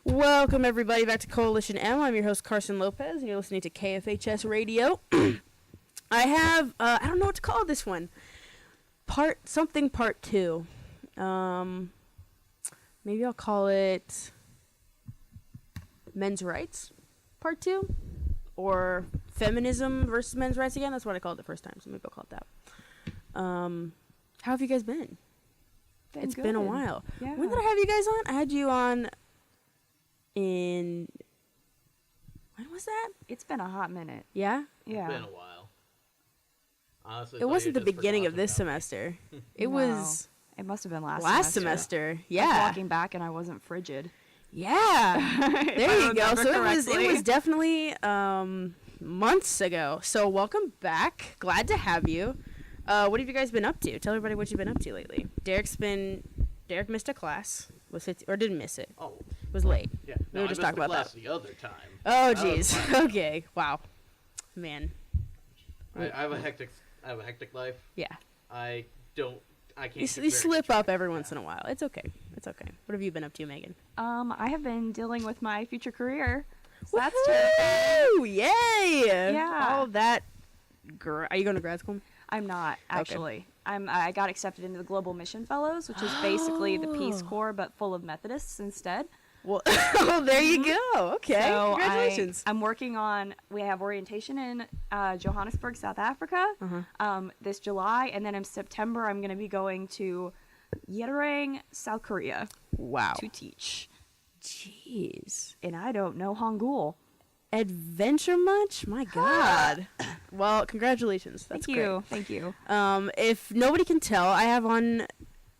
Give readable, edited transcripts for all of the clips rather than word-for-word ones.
Welcome, everybody, back to Coalition M. I'm your host, Carson Lopez, and you're listening to KFHS Radio. I have, I don't know what to call this one. Part 2. Maybe I'll call it Men's Rights Part 2. Or Feminism versus Men's Rights again. That's what I called it the first time, so maybe I'll call it that. How have you guys been? It's been a while. Yeah. When did I have you guys on? I had you on when was that? It's been a hot minute. Yeah? Yeah. It's been a while. Honestly, It wasn't the beginning of this semester. It was It must have been last semester. I was Yeah. walking back and I wasn't frigid. Yeah. There you go. So it was definitely months ago. So welcome back. Glad to have you. What have you guys been up to? Tell everybody what you've been up to lately. Derek missed a class. Or didn't miss it. Oh. Was late. Yeah. We were just talking about that. The other time. Oh, jeez. Okay. Wow. Man. I have a hectic life. Yeah. I can't. You slip up every once in a while. It's okay. It's okay. What have you been up to, Megan? I have been dealing with my future career. So that's Woo! Yay! Yeah. All that. Are you going to grad school? I'm not, actually. I got accepted into the Global Mission Fellows, which is basically the Peace Corps, but full of Methodists instead. Well, there you go. Okay. So Congratulations. I'm working on, we have orientation in Johannesburg, South Africa, this July, and then in September I'm going to be going to Yeoderang, South Korea. Wow. To teach. Jeez. And I don't know Hangul. Adventure much? My God. Well, congratulations. That's great. Thank you. If nobody can tell, I have on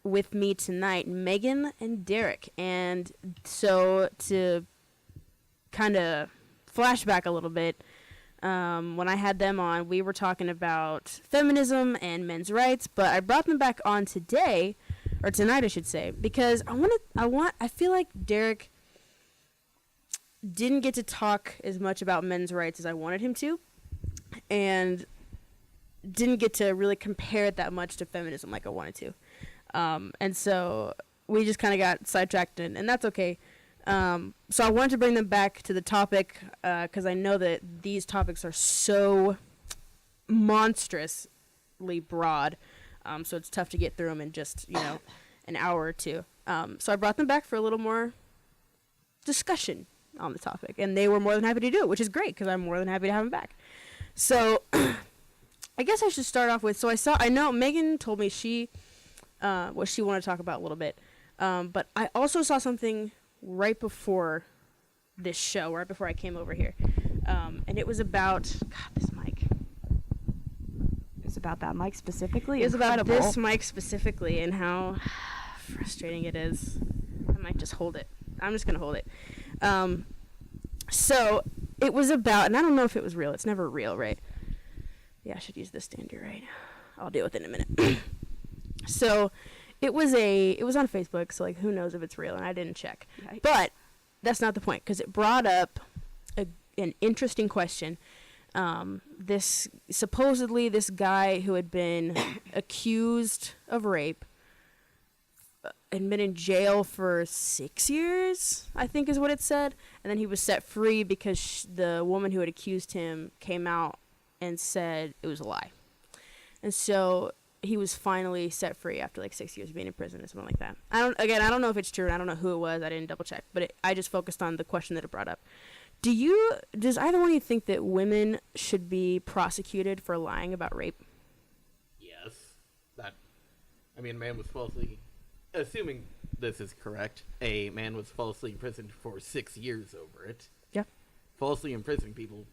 with me tonight Megan and Derek. And so to kind of flashback a little bit, when I had them on, we were talking about feminism and men's rights, but I brought them back on today, or tonight I should say, because I feel like Derek didn't get to talk as much about men's rights as I wanted him to, and didn't get to really compare it that much to feminism like I wanted to. And so we just kind of got sidetracked, and that's okay. So I wanted to bring them back to the topic because I know that these topics are so monstrously broad, so it's tough to get through them in just, an hour or two. So I brought them back for a little more discussion on the topic, and they were more than happy to do it, which is great because I'm more than happy to have them back. So I guess I should start off with, I know Megan told me what she wanted to talk about a little bit, but I also saw something right before this show, right before I came over here, and it was about, God, this mic. It's about that mic specifically? It was about this mic specifically and how frustrating it is. I might just hold it. I'm just going to hold it. So it was about, and I don't know if it was real. It's never real, right? Yeah, I should use this stand here, right? I'll deal with it in a minute. So it was on Facebook, so like who knows if it's real, and I didn't check. Yikes. But that's not the point, because it brought up an interesting question. Supposedly this guy who had been accused of rape had been in jail for 6 years, I think is what it said, and then he was set free because the woman who had accused him came out and said it was a lie. And so he was finally set free after like 6 years of being in prison or something like that. I don't know if it's true, and I don't know who it was. I didn't double check, but I just focused on the question that it brought up. Does either one of you think that women should be prosecuted for lying about rape? Yes. Man was falsely, assuming this is correct, a man was falsely imprisoned for 6 years over it. Yeah. Falsely imprisoning people,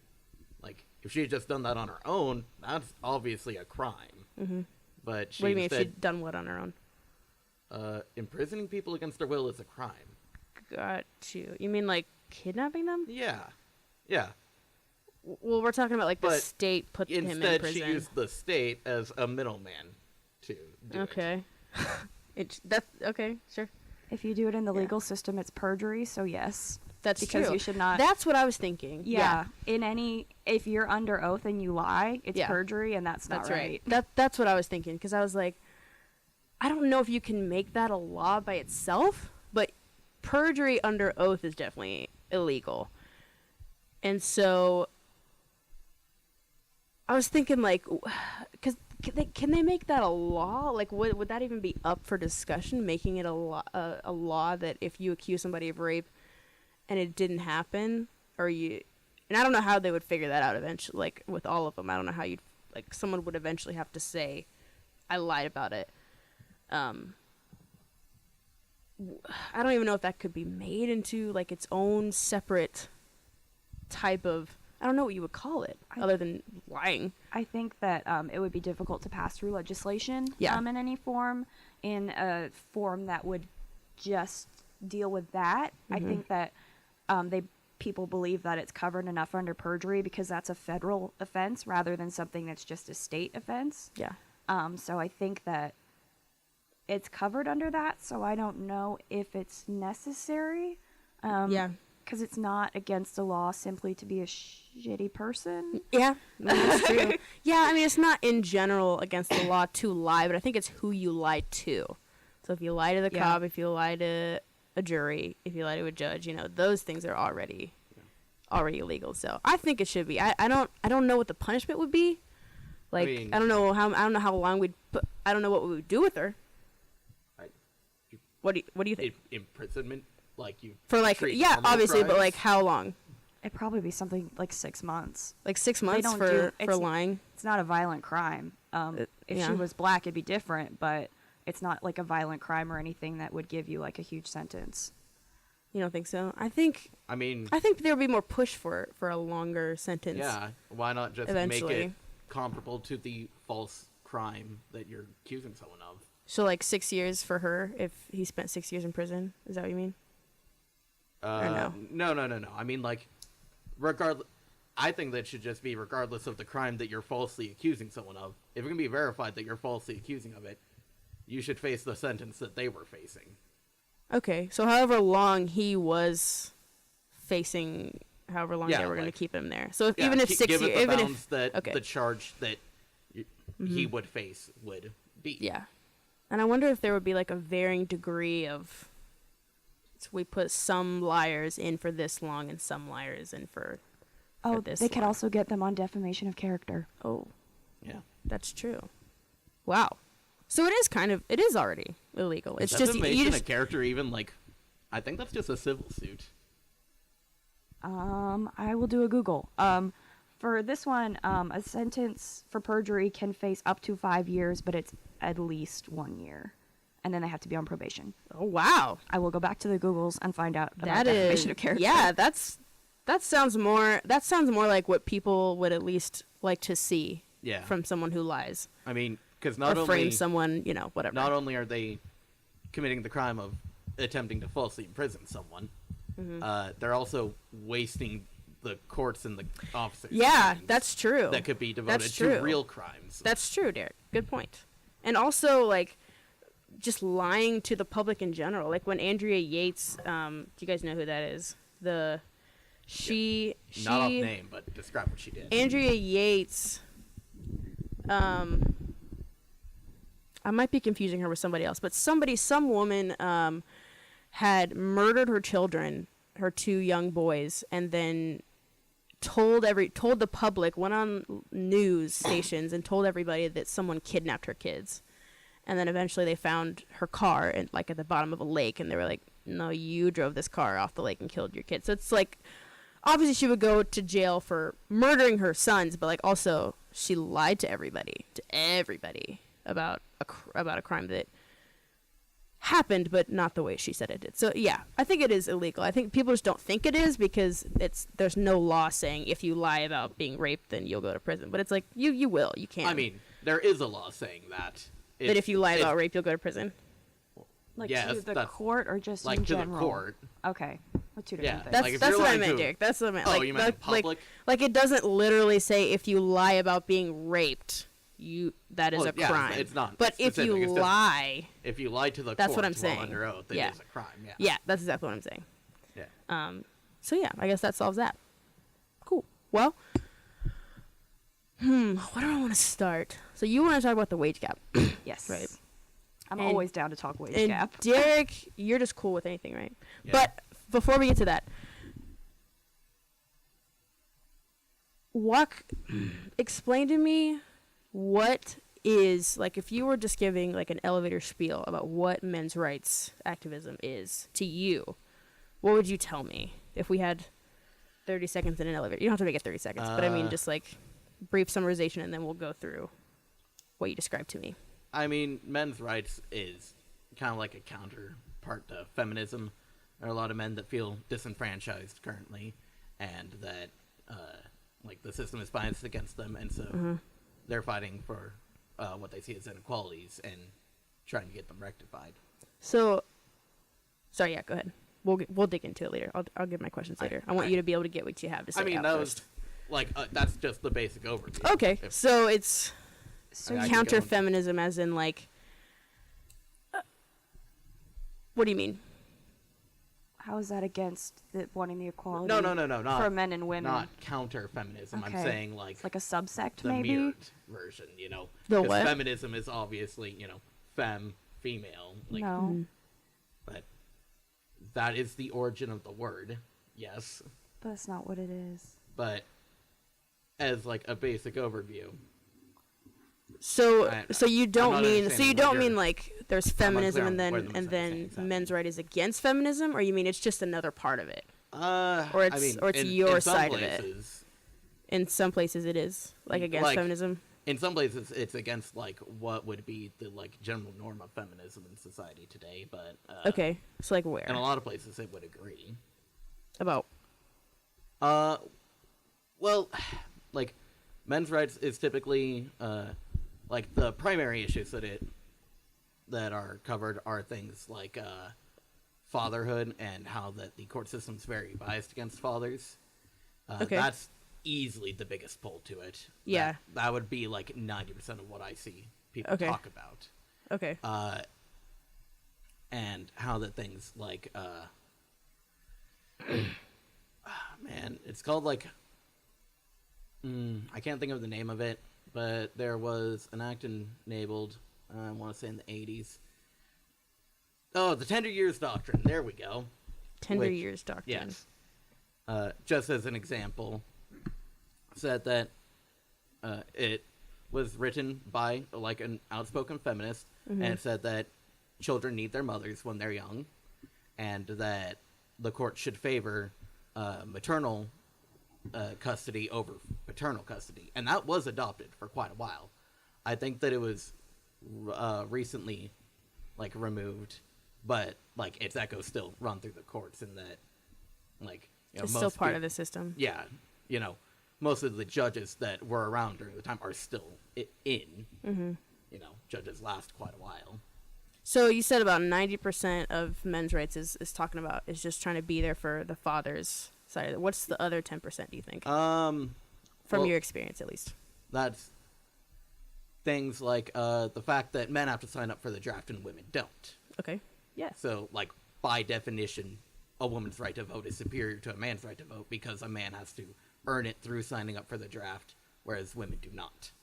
like, if she had just done that on her own, that's obviously a crime. Mm-hmm. But What do you mean if she'd done what on her own? Imprisoning people against their will is a crime. Got you. You mean like kidnapping them? Yeah. Yeah. Well, we're talking about like the state put him in prison. Instead, she used the state as a middleman to do it. Okay. That's okay, sure. If you do it in the legal system, it's perjury, so yes. That's because true. You should not. That's what I was thinking. Yeah. If you're under oath and you lie, it's perjury, and that's not right. That's what I was thinking, because I was like, I don't know if you can make that a law by itself, but perjury under oath is definitely illegal. And so I was thinking, like, because can they make that a law? Like, would that even be up for discussion, making it a law that if you accuse somebody of rape and it didn't happen, and I don't know how they would figure that out eventually, like, with all of them. I don't know how someone would eventually have to say, I lied about it. I don't even know if that could be made into, like, its own separate type of, I don't know what you would call it, other than lying. I think that it would be difficult to pass through legislation in any form, in a form that would just deal with that. I think that people believe that it's covered enough under perjury because that's a federal offense rather than something that's just a state offense. Yeah. So I think that it's covered under that, so I don't know if it's necessary. Because it's not against the law simply to be a shitty person. Yeah, that's true. Yeah, I mean, it's not in general against the law to lie, but I think it's who you lie to. So if you lie to the cop, if you lie to a jury, if you lie to a judge, those things are already illegal. So I think it should be. I don't know what the punishment would be. Like, I don't know how long we'd put. I don't know what we would do with her. What do you think? Imprisonment, like you for like obviously, crimes? But like how long? It'd probably be something like 6 months. Like 6 months for lying. It's not a violent crime. If she was black, it'd be different, but it's not like a violent crime or anything that would give you like a huge sentence. You don't think so? I think there would be more push for a longer sentence. Yeah, why not just eventually make it comparable to the false crime that you're accusing someone of? So like 6 years for her if he spent 6 years in prison? Is that what you mean? Or no? No. I mean, like, regardless. I think that should just be regardless of the crime that you're falsely accusing someone of. If it can be verified that you're falsely accusing of it, you should face the sentence that they were facing. Okay, so however long he was facing, however long they were going to keep him there. So even if 6 years, even if the charge that he would face would be. Yeah, and I wonder if there would be like a varying degree of. So we put some liars in for this long and some liars in for this they could long. also get them on defamation of character. Oh, yeah, that's true. Wow. So it is already illegal. It's just defamation of character. Even like, I think that's just a civil suit. I will do a Google. For this one, a sentence for perjury can face up to 5 years, but it's at least 1 year, and then they have to be on probation. Oh wow! I will go back to the Googles and find out about defamation of character. Yeah, that sounds more like what people would at least like to see. Yeah. From someone who lies. I mean, because frame someone, whatever. Not only are they committing the crime of attempting to falsely imprison someone, they're also wasting the courts and the officers. Yeah, that's true. That could be devoted to real crimes. That's true, Derek. Good point. And also, like, just lying to the public in general. Like when Andrea Yates, do you guys know who that is? She not off name, but describe what she did. Andrea Yates. I might be confusing her with somebody else, but some woman had murdered her children, her 2 young boys, and then told the public, went on news stations and told everybody that someone kidnapped her kids. And then eventually they found her car at the bottom of a lake, and they were like, "No, you drove this car off the lake and killed your kids." So it's like, obviously she would go to jail for murdering her sons, but like also she lied to everybody about a crime that happened, but not the way she said it did. So yeah, I think it is illegal. I think people just don't think it is because there's no law saying if you lie about being raped, then you'll go to prison. But it's like you will, you can. I mean, there is a law saying that. That if you lie about rape, you'll go to prison. Like to the court or just in general? Like to the court. Okay. With 2 different things. That's what I meant, Derek. That's what I meant. Oh, you meant in public? Like it doesn't literally say if you lie about being raped, that is a crime. It's not. But if you lie, if you lie to the that's court what I'm saying. While under oath, it is a crime. Yeah. Yeah, that's exactly what I'm saying. Yeah. So yeah, I guess that solves that. Cool. Well, where do I want to start? So you want to talk about the wage gap? Yes. Right. I'm always down to talk wage and gap. Derek, you're just cool with anything, right? Yeah. But before we get to that, explain to me what is, like, if you were just giving like an elevator spiel about what men's rights activism is to you, what would you tell me if we had 30 seconds in an elevator? You don't have to make it 30 seconds, but I mean just like brief summarization, and then we'll go through what you described to me. I mean, men's rights is kind of like a counterpart to feminism. There are a lot of men that feel disenfranchised currently, and that like the system is biased against them, and so they're fighting for what they see as inequalities and trying to get them rectified. So, sorry, yeah, go ahead. We'll dig into it later. I'll give my questions later. I want you to be able to get what you have to say. I mean, out that first. was like that's just the basic overview. Okay, so it's I counter can go feminism, as in like. What do you mean? How is that against wanting the equality? No, not for men and women. Not counter feminism. Okay. I'm saying like It's like a subsect, the maybe. mirrored version. You know, The 'cause what? feminism is obviously female. Like, No, but that is the origin of the word. Yes, but that's not what it is. but as like a basic overview. So I- so you I'm don't not mean understanding what don't you're- mean like there's feminism unclear and on where the then misunderstanding's men's right is against feminism, or you mean it's just another part of it? Or it's your side of it. In some places it is like against Like, feminism. In some places, it's against like what would be the like general norm of feminism in society today. But Okay, so like where? in a lot of places, it would agree. About Well, like men's rights is typically like the primary issues that are covered are things like fatherhood and how that the court system's very biased against fathers. Okay. That's easily the biggest pull to it. Yeah. That would be like 90% of what I see people Okay. talk about. okay. And how that things like man, it's called like I can't think of the name of it, but there was an act enabled, I want to say in the 80s. Oh, the Tender Years Doctrine. There we go. Tender which- years doctrine. Yes. Just as an example, said that it was written by like an outspoken feminist, and it said that children need their mothers when they're young, and that the court should favor maternal custody over paternal custody, and that was adopted for quite a while. I think that it was recently like removed, but like its echoes still run through the courts, in that like It's still part of the system. Yeah, most of the judges that were around during the time are still in. Judges last quite a while. So you said about 90% of men's rights is just trying to be there for the father's side of it. What's the other 10%, do you think? From From your experience, at least. That's things like the fact that men have to sign up for the draft and women don't. Okay. Yeah. So, like, by definition, a woman's right to vote is superior to a man's right to vote because a man has to earn it through signing up for the draft, whereas women do not.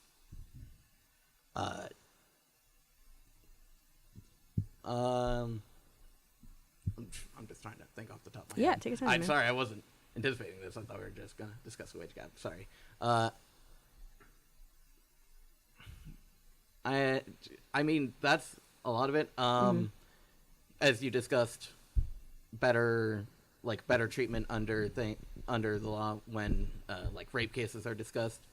I'm just trying to think off the top of my head. Yeah, take your time, I'm man. sorry, I wasn't anticipating this. I thought we were just going to discuss the wage gap. Sorry. I mean, that's a lot of it. As you discussed, better treatment under the law when like rape cases are discussed,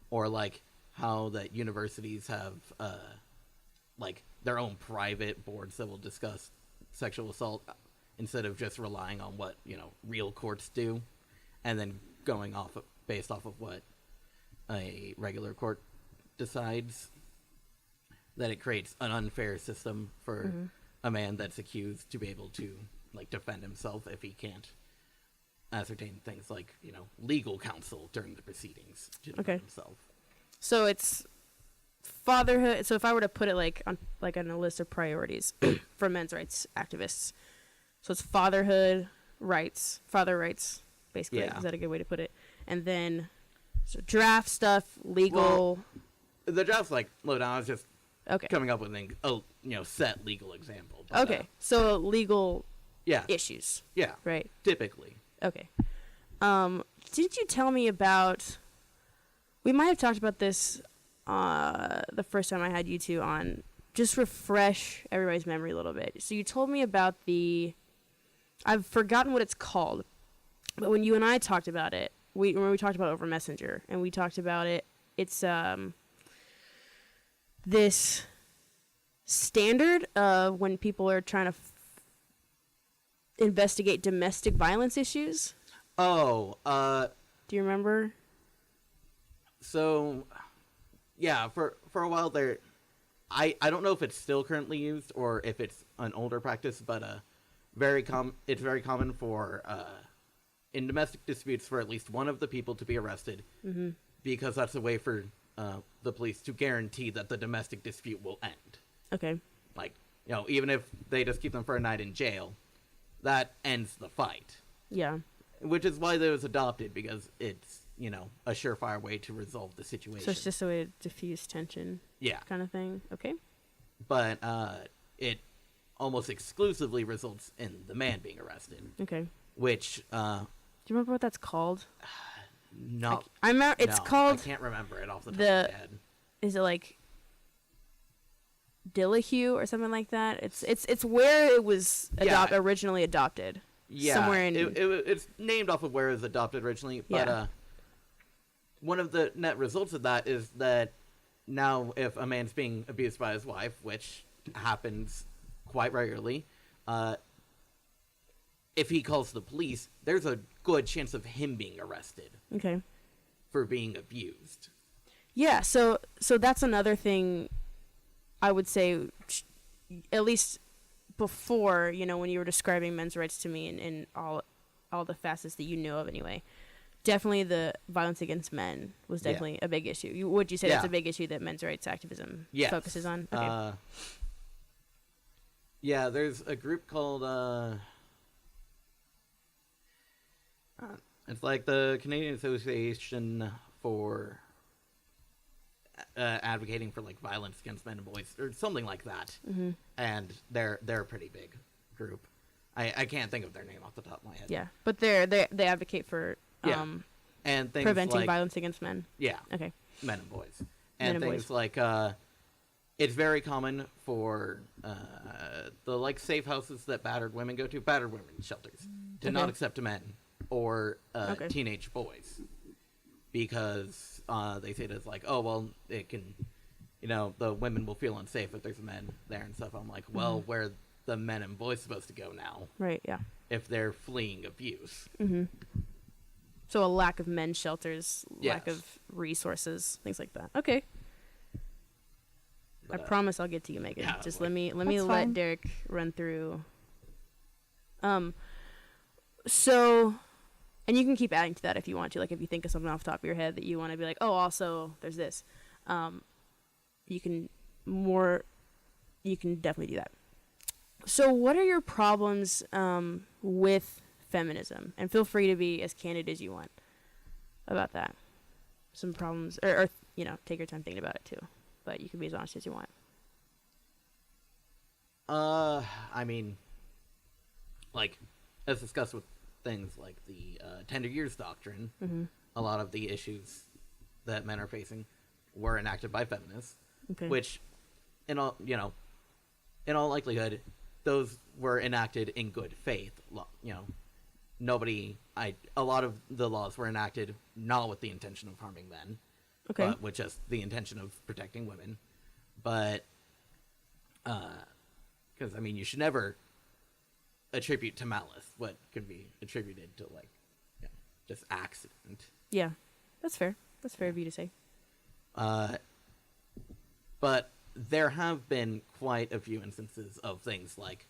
or like how that universities have like their own private boards that will discuss sexual assault instead of just relying on what real courts do, and then going based off of what a regular court decides. That it creates an unfair system for a man that's accused to be able to like defend himself if he can't ascertain things like legal counsel during the proceedings to defend himself. So it's fatherhood. So if I were to put it like on a list of priorities for men's rights activists, so it's father rights, basically. Yeah. Is that a good way to put it? And then so draft stuff, legal. The draft's like, look, I was just Okay. coming up with set legal example. But, Okay. So legal yeah, issues. yeah, Right. typically. Okay. Didn't you tell me about? We might have talked about this the first time I had you two on. Just refresh everybody's memory a little bit. So you told me about I've forgotten what it's called, but when you and I talked about it, when we talked about it over Messenger, and we talked about it, it's this standard of when people are trying to investigate domestic violence issues. Oh, Do you remember? So, yeah, for a while there, I don't know if it's still currently used or if it's an older practice, but it's very common for in domestic disputes for at least one of the people to be arrested, because that's a way for the police to guarantee that the domestic dispute will end. Okay. Like, even if they just keep them for a night in jail, that ends the fight. Yeah. Which is why it was adopted, because it's, a surefire way to resolve the situation. So it's just a way to diffuse tension. Yeah. Kind of thing. Okay. But it almost exclusively results in the man being arrested. Okay. Which, do you remember what that's called? no. I remember it's called. I can't remember it off the top of my head. Is it like Dillahue or something like that? It's where it was originally adopted. Yeah. Somewhere in. It's named off of where it was adopted originally, but one of the net results of that is that now if a man's being abused by his wife, which happens quite regularly, if he calls the police, there's a good chance of him being arrested. Okay. For being abused. Yeah, so that's another thing I would say, at least before, when you were describing men's rights to me in all the facets that you know of anyway. Definitely the violence against men was definitely a big issue. Would you say that's a big issue that men's rights activism focuses on? Okay. Yeah, there's a group called it's like the Canadian Association for advocating for like violence against men and boys or something like that. Mm-hmm. And they're a pretty big group. I can't think of their name off the top of my head. Yeah, but they advocate for and things preventing like, violence against men. Yeah. Okay. Men and boys. And things like it's very common for the like safe houses that battered women go to, battered women's shelters, to not accept men or teenage boys, because they say that it's like, oh well, it can, the women will feel unsafe if there's men there and stuff. I'm like, well, where are the men and boys supposed to go now? Right. Yeah. If they're fleeing abuse. Mm-hmm. So a lack of men's shelters, lack of resources, things like that. Okay. But, I promise I'll get to you, Megan. Yeah, just like, let me let Derek run through. So, and you can keep adding to that if you want to. Like if you think of something off the top of your head that you want to be like, oh, also there's this. You can definitely do that. So what are your problems with feminism? And feel free to be as candid as you want about that. Some problems, or take your time thinking about it too. But you can be as honest as you want. I mean, like, as discussed with things like the tender years doctrine, a lot of the issues that men are facing were enacted by feminists, which, in all likelihood, those were enacted in good faith. A lot of the laws were enacted not with the intention of harming men, but with just the intention of protecting women. But, because, you should never attribute to malice what could be attributed to, just accident. Yeah, that's fair. That's fair of you to say. But there have been quite a few instances of things like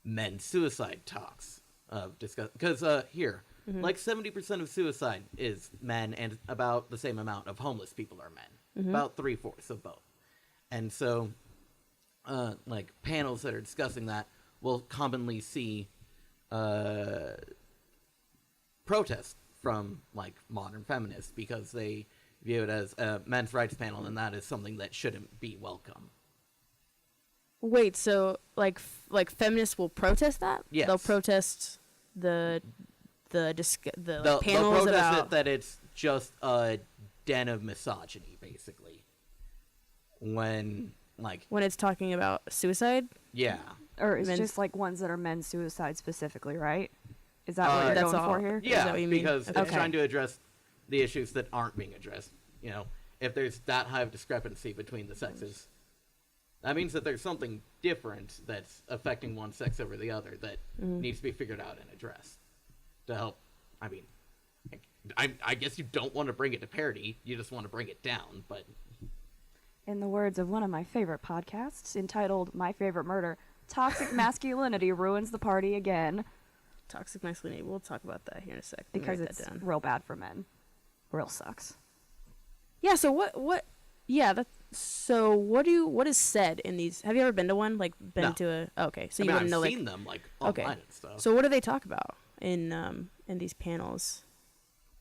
men's suicide talks of discuss, because here, like 70% of suicide is men, and about the same amount of homeless people are men, about 3/4 of both. And so, like panels that are discussing that will commonly see protests from like modern feminists, because they view it as a men's rights panel, and that is something that shouldn't be welcome. Wait, so like feminists will protest that? Yes. They'll protest the panels They'll protest about that it's just a den of misogyny, basically. When it's talking about suicide. Yeah. Or it's men's- just like ones that are men's suicide specifically, right? Is that what you're that's going all. for here? Is Yeah, that what you mean? because Okay. it's trying to address the issues that aren't being addressed. You know, if there's that high of discrepancy between the sexes, that means that there's something different that's affecting one sex over the other that needs to be figured out and addressed to help. I mean, I guess you don't want to bring it to parity; you just want to bring it down. But In the words of one of my favorite podcasts, entitled "My Favorite Murder," toxic masculinity ruins the party again Toxic masculinity. We'll talk about that here in a sec. Let me because write it's that down. real bad for men. Real sucks. Yeah. So what? Yeah. So what is said in these? Have you ever been to one? Like been No. to a? Oh, okay. So I you mean, wouldn't I've know seen them online okay. and stuff. So what do they talk about in these panels?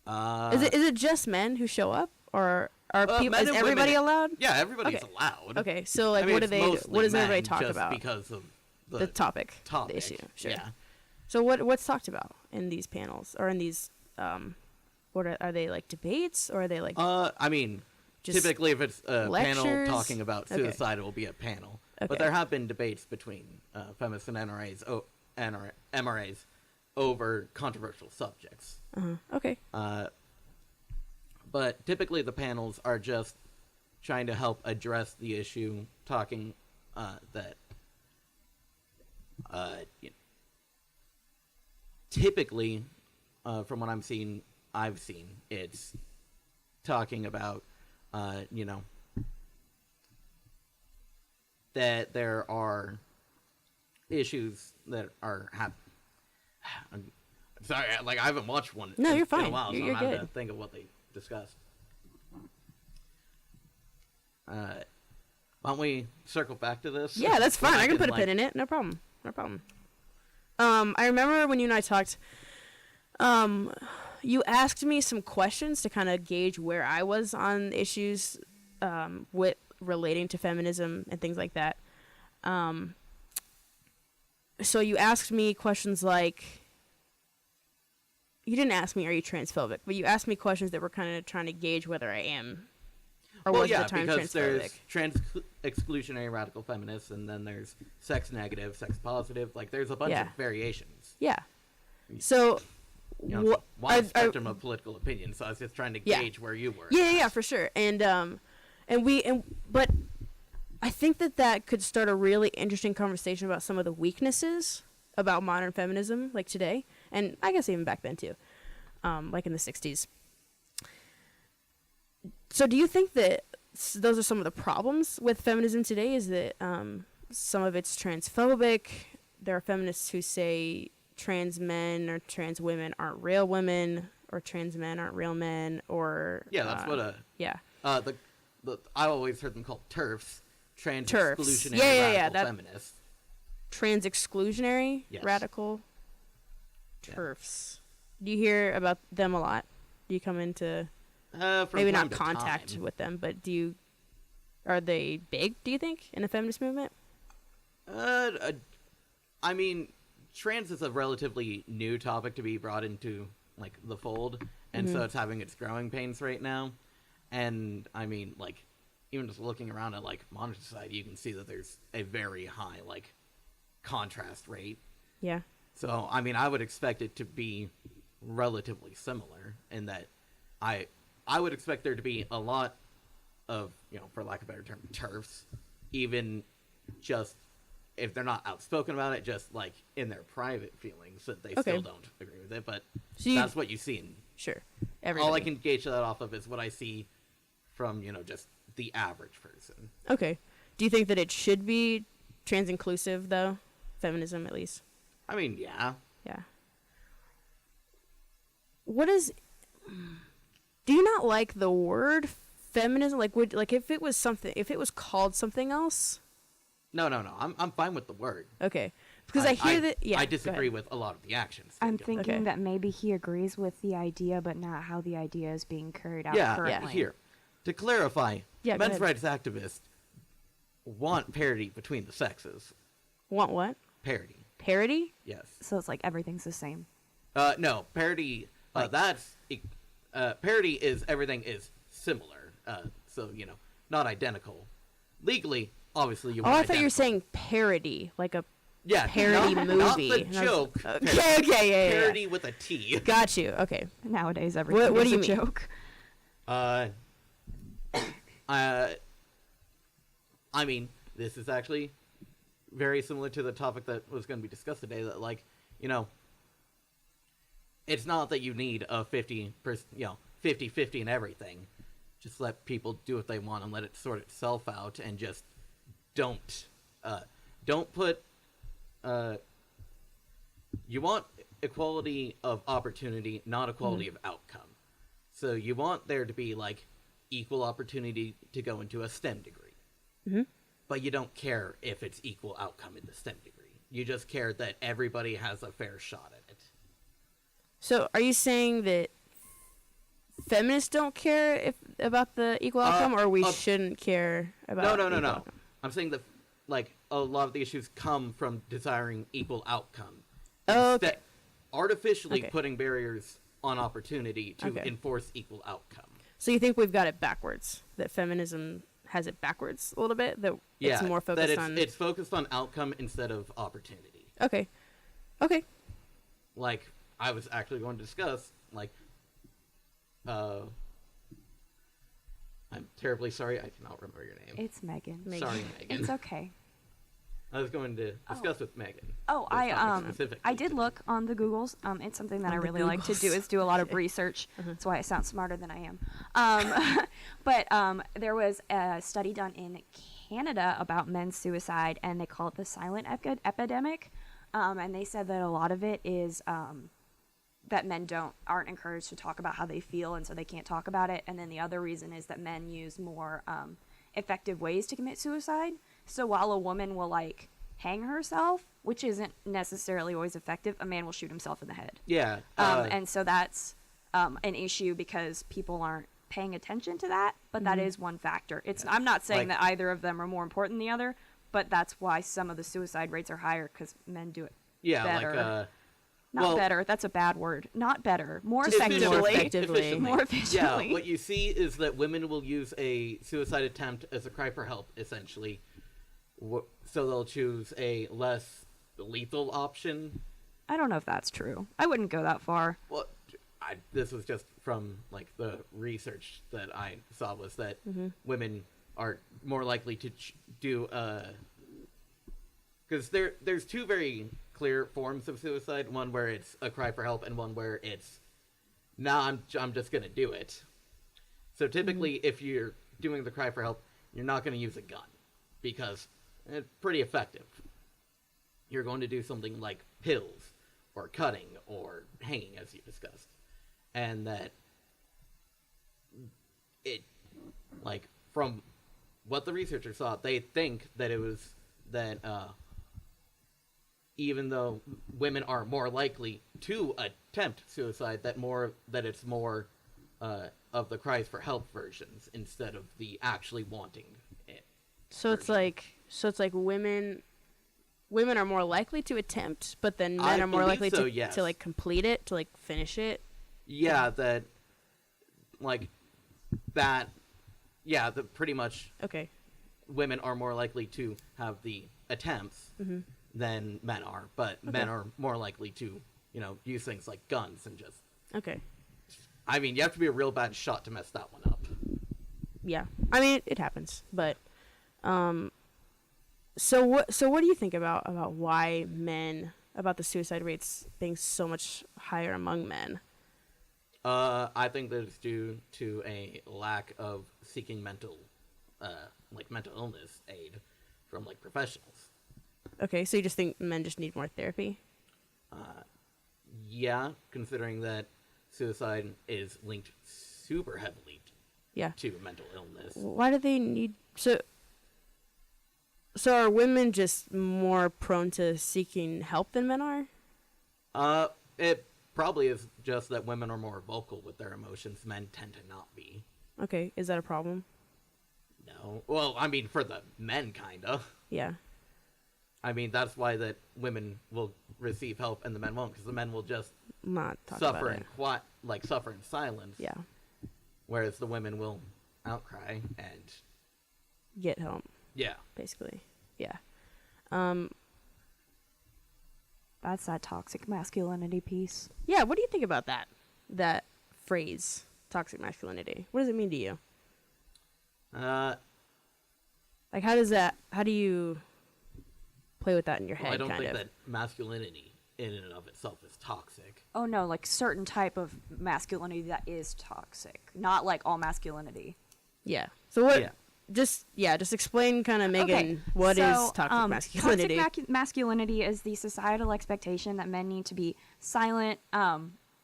Is it just men who show up, or are people? men Is and everybody women- allowed? Yeah, everybody's Okay. allowed. Okay. So like, I mean, what do it's they? mostly What does everybody men talk just about? because of The topic, topic, the issue. Sure. Yeah. So what's talked about in these panels or in these? What are they like debates or are they like? I mean, Just typically if it's a lectures? panel talking about Okay. suicide, it will be a panel. Okay. But there have been debates between feminists and MRAs over controversial subjects. Okay. But typically the panels are just trying to help address the issue, talking that typically, from what I've seen, it's talking about, that there are issues that are I'm sorry, I haven't watched one No, you're in fine. a while, You're so I'm having good. to think of what they discussed. Why don't we circle back to this? Yeah, that's fine. I can put a like- pin in it. No problem. No problem. I remember when you and I talked. You asked me some questions to kind of gauge where I was on issues, with relating to feminism and things like that. So you asked me questions like. You didn't ask me, "Are you transphobic?" But you asked me questions that were kind of trying to gauge whether I am. Or Well, was yeah, the term because transphobic? there's exclusionary radical feminists, and then there's sex negative, sex positive. Like, there's a bunch Yeah. of variations. Yeah. So. You know, wha- it's a wide are- spectrum of political opinion. So I was just trying to Yeah. gauge where you were. Yeah, for sure. But I think that could start a really interesting conversation about some of the weaknesses about modern feminism, like today, and I guess even back then too, like in the 60s. So do you think that those are some of the problems with feminism today? Is that some of it's transphobic? There are feminists who say trans men or trans women aren't real women, or trans men aren't real men, or Yeah, that's what yeah. I always heard them called TERFs, trans TERFs. exclusionary Yeah, radical that- feminists. Trans exclusionary Yes. radical Yeah. TERFs. Do you hear about them a lot? Do you come into From maybe time not to contact time. with them, but are they big, do you think, in the feminist movement? I mean, trans is a relatively new topic to be brought into like the fold, and so it's having its growing pains right now. And I mean, like, even just looking around at like modern society, you can see that there's a very high like contrast rate. Yeah. So I mean, I would expect it to be relatively similar in that I would expect there to be a lot of, for lack of a better term, TERFs, even just if they're not outspoken about it, just like in their private feelings that they Okay. still don't agree with it. But So that's what you see in Sure. all Everybody. I can gauge that off of is what I see from, just the average person. Okay. Do you think that it should be trans inclusive though? Feminism, at least. I mean, yeah. Yeah. Do you not like the word feminism? Like if it was called something else? No. I'm fine with the word. Okay. Because I hear that. Yeah. I go disagree ahead. with a lot of the actions. they I'm do. thinking Okay. that maybe he agrees with the idea, but not how the idea is being carried out Yeah, currently. here. to clarify, Yeah, go men's ahead. rights activists want parity between the sexes. Want what? Parity. Parody? Yes. So it's like everything's the same. No, parity. Like- Parity is everything is similar. So not identical. Legally, obviously, you. Oh, want I thought you were identical. saying parody, like a Yeah, parody not movie. the And I was- joke. Okay, yeah. Parody with a T. Got you. Okay. Nowadays, everything what is do a you mean? joke. I mean, this is actually very similar to the topic that was going to be discussed today. That, like, it's not that you need a 50-50 in everything. Just let people do what they want and let it sort itself out, and just don't put. You want equality of opportunity, not equality of outcome. So you want there to be like equal opportunity to go into a STEM degree, but you don't care if it's equal outcome in the STEM degree. You just care that everybody has a fair shot at it. So, are you saying that feminists don't care about the equal outcome, or we shouldn't care about? No. equal outcome? I'm saying that like a lot of the issues come from desiring equal outcome. Oh, Instead- okay. Artificially Okay. putting barriers on opportunity to Okay. enforce equal outcome. So you think we've got it backwards? That feminism has it backwards a little bit? That it's more focused that on. it's focused on outcome instead of opportunity. Okay. Like, I was actually going to discuss, like, I'm terribly sorry, I cannot remember your name. It's Megan. Sorry, Megan. It's okay. I was going to discuss with Megan. Oh, this topic specifically I did today. look on the Googles. It's something that On I the really like to do Googles. is do a lot of Okay. research. That's why I sound smarter than I am. But there was a study done in Canada about men's suicide, and they call it the silent epidemic. And they said that a lot of it is that men aren't encouraged to talk about how they feel, and so they can't talk about it. And then the other reason is that men use more effective ways to commit suicide. So while a woman will like hang herself, which isn't necessarily always effective, a man will shoot himself in the head. Yeah. And so that's an issue because people aren't paying attention to that, but that is one factor. I'm not saying Like- that either of them are more important than the other, but that's why some of the suicide rates are higher because men do it yeah, better. like, Not well- better, that's a bad word. Not better, more Efficiently. effectively. Effectively. More efficiently. Yeah, what you see is that women will use a suicide attempt as a cry for help, essentially. So they'll choose a less lethal option. I don't know if that's true. I wouldn't go that far. Well, this was just from like the research that I saw was that women are more likely to do because there's two very clear forms of suicide. One where it's a cry for help, and one where it's I'm just gonna do it. So typically, if you're doing the cry for help, you're not gonna use a gun because it's pretty effective. You're going to do something like pills or cutting or hanging, as you discussed. And that it, like, from what the researchers saw, they think that it was that even though women are more likely to attempt suicide, that it's more of the cries for help versions instead of the actually wanting it. So it's like women are more likely to attempt, but then men I are more believe likely so, to yes. like complete it, to like finish it. Yeah, that, like, that, yeah, pretty much Okay. women are more likely to have the attempts than men are, but men are more likely to, use things like guns and just, Okay. I mean, you have to be a real bad shot to mess that one up. Yeah. I mean, it happens, but so what do you think about why about the suicide rates being so much higher among men? I think that it's due to a lack of seeking mental illness aid from, like, professionals. Okay, so you just think men just need more therapy? Yeah, considering that suicide is linked super heavily Yeah. to mental illness. Why do they need so are women just more prone to seeking help than men are? It probably is just that women are more vocal with their emotions. Men tend to not be. Okay, is that a problem? No. Well, I mean, for the men, kind of. Yeah. I mean, that's why that women will receive help and the men won't, because the men will just Not talk suffer about it. suffer in silence. Yeah. Whereas the women will outcry and Get help, yeah. basically. Yeah. That's that toxic masculinity piece. Yeah, what do you think about that? That phrase, toxic masculinity. What does it mean to you? Like, how do you play with that in your head, I don't kind think of? that masculinity in and of itself is toxic. Oh no, like certain type of masculinity that is toxic. Not like all masculinity. Yeah. So what? Yeah. Just explain, kind of, Megan, what is toxic masculinity? Toxic masculinity is the societal expectation that men need to be silent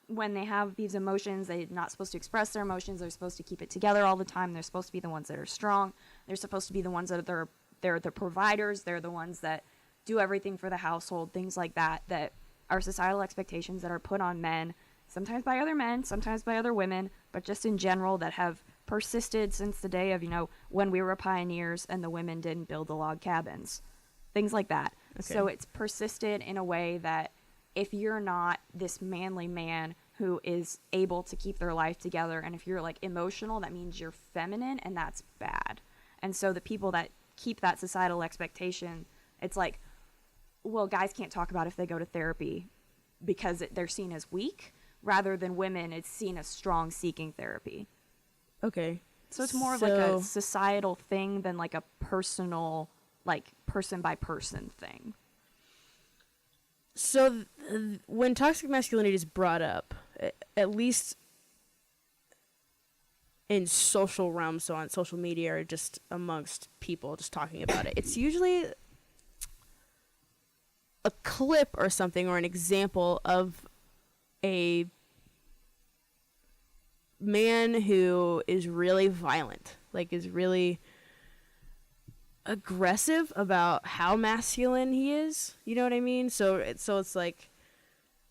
when they have these emotions. They're not supposed to express their emotions. They're supposed to keep it together all the time. They're supposed to be the ones that are strong. They're supposed to be the ones that they're the providers. They're the ones that do everything for the household, things like that, that are societal expectations that are put on men, sometimes by other men, sometimes by other women, but just in general that have persisted since the day of, when we were pioneers and the women didn't build the log cabins, things like that. Okay. So it's persisted in a way that if you're not this manly man who is able to keep their life together, and if you're like emotional, that means you're feminine, and that's bad. And so the people that keep that societal expectation, it's like, well, guys can't talk about if they go to therapy because they're seen as weak, rather than women, it's seen as strong seeking therapy. Okay. So it's more of like a societal thing than like a personal, like person by person thing. So when toxic masculinity is brought up, at least in social realms, so on social media or just amongst people just talking about it, it's usually a clip or something or an example of a man who is really violent, like is really aggressive about how masculine he is. You know what I mean? So it's like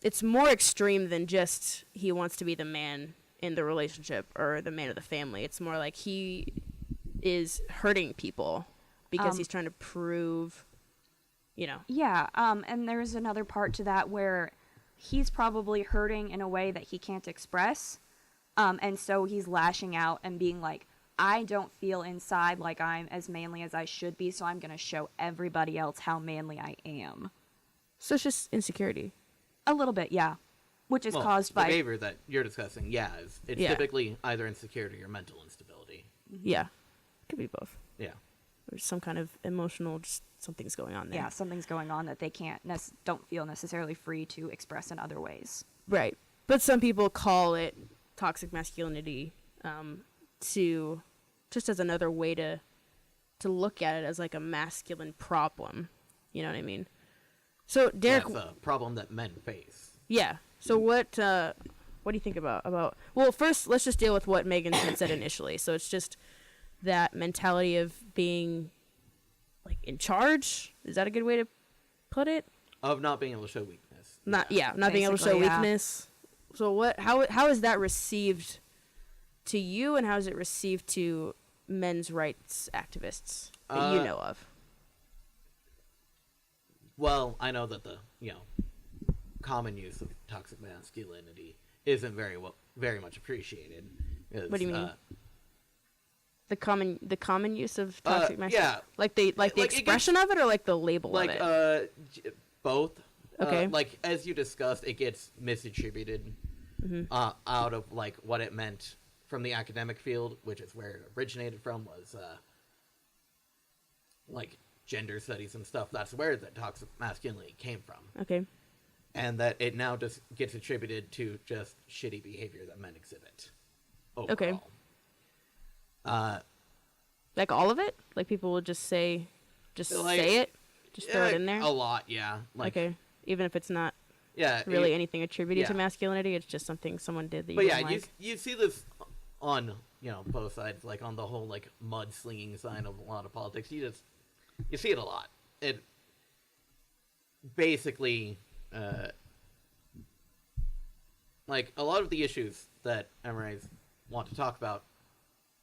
it's more extreme than just he wants to be the man in the relationship or the man of the family. It's more like he is hurting people because he's trying to prove, Yeah, and there's another part to that where he's probably hurting in a way that he can't express, and so he's lashing out and being like, I don't feel inside like I'm as manly as I should be, so I'm going to show everybody else how manly I am. So it's just insecurity. A little bit, yeah. Which is caused by... the behavior that you're discussing, it's typically either insecurity or mental instability. Yeah. Could be both. Yeah. There's some kind of emotional, just something's going on there. Yeah, something's going on that they don't feel necessarily free to express in other ways. Right. But some people call it toxic masculinity to just as another way to look at it as like a masculine problem. You know what I mean? So Derek, that's a problem that men face. Yeah. So what do you think about? Well, first let's just deal with what Megan had said initially. So it's just that mentality of being like in charge. Is that a good way to put it? Of not being able to show weakness. Not being able to show weakness. So how is that received to you, and how is it received to men's rights activists that you know of? Well, I know that the common use of toxic masculinity isn't very much appreciated. What do you mean? The common use of toxic masculinity? Yeah. Like the expression of it, or like the label of it? Both. Okay. Like as you discussed, it gets misattributed out of like what it meant from the academic field, which is where it originated from, was like gender studies and stuff. That's where the toxic masculinity came from. Okay. And that it now just gets attributed to just shitty behavior that men exhibit. Overall. Okay. Like all of it? Like people will just say it? Just throw it in there? A lot, yeah. Like, okay. Even if it's not yeah, really anything attributed to masculinity, it's just something someone did that you didn't like. you see this on, both sides, like on the whole like mudslinging side of a lot of politics. You see it a lot. It basically like a lot of the issues that MRAs want to talk about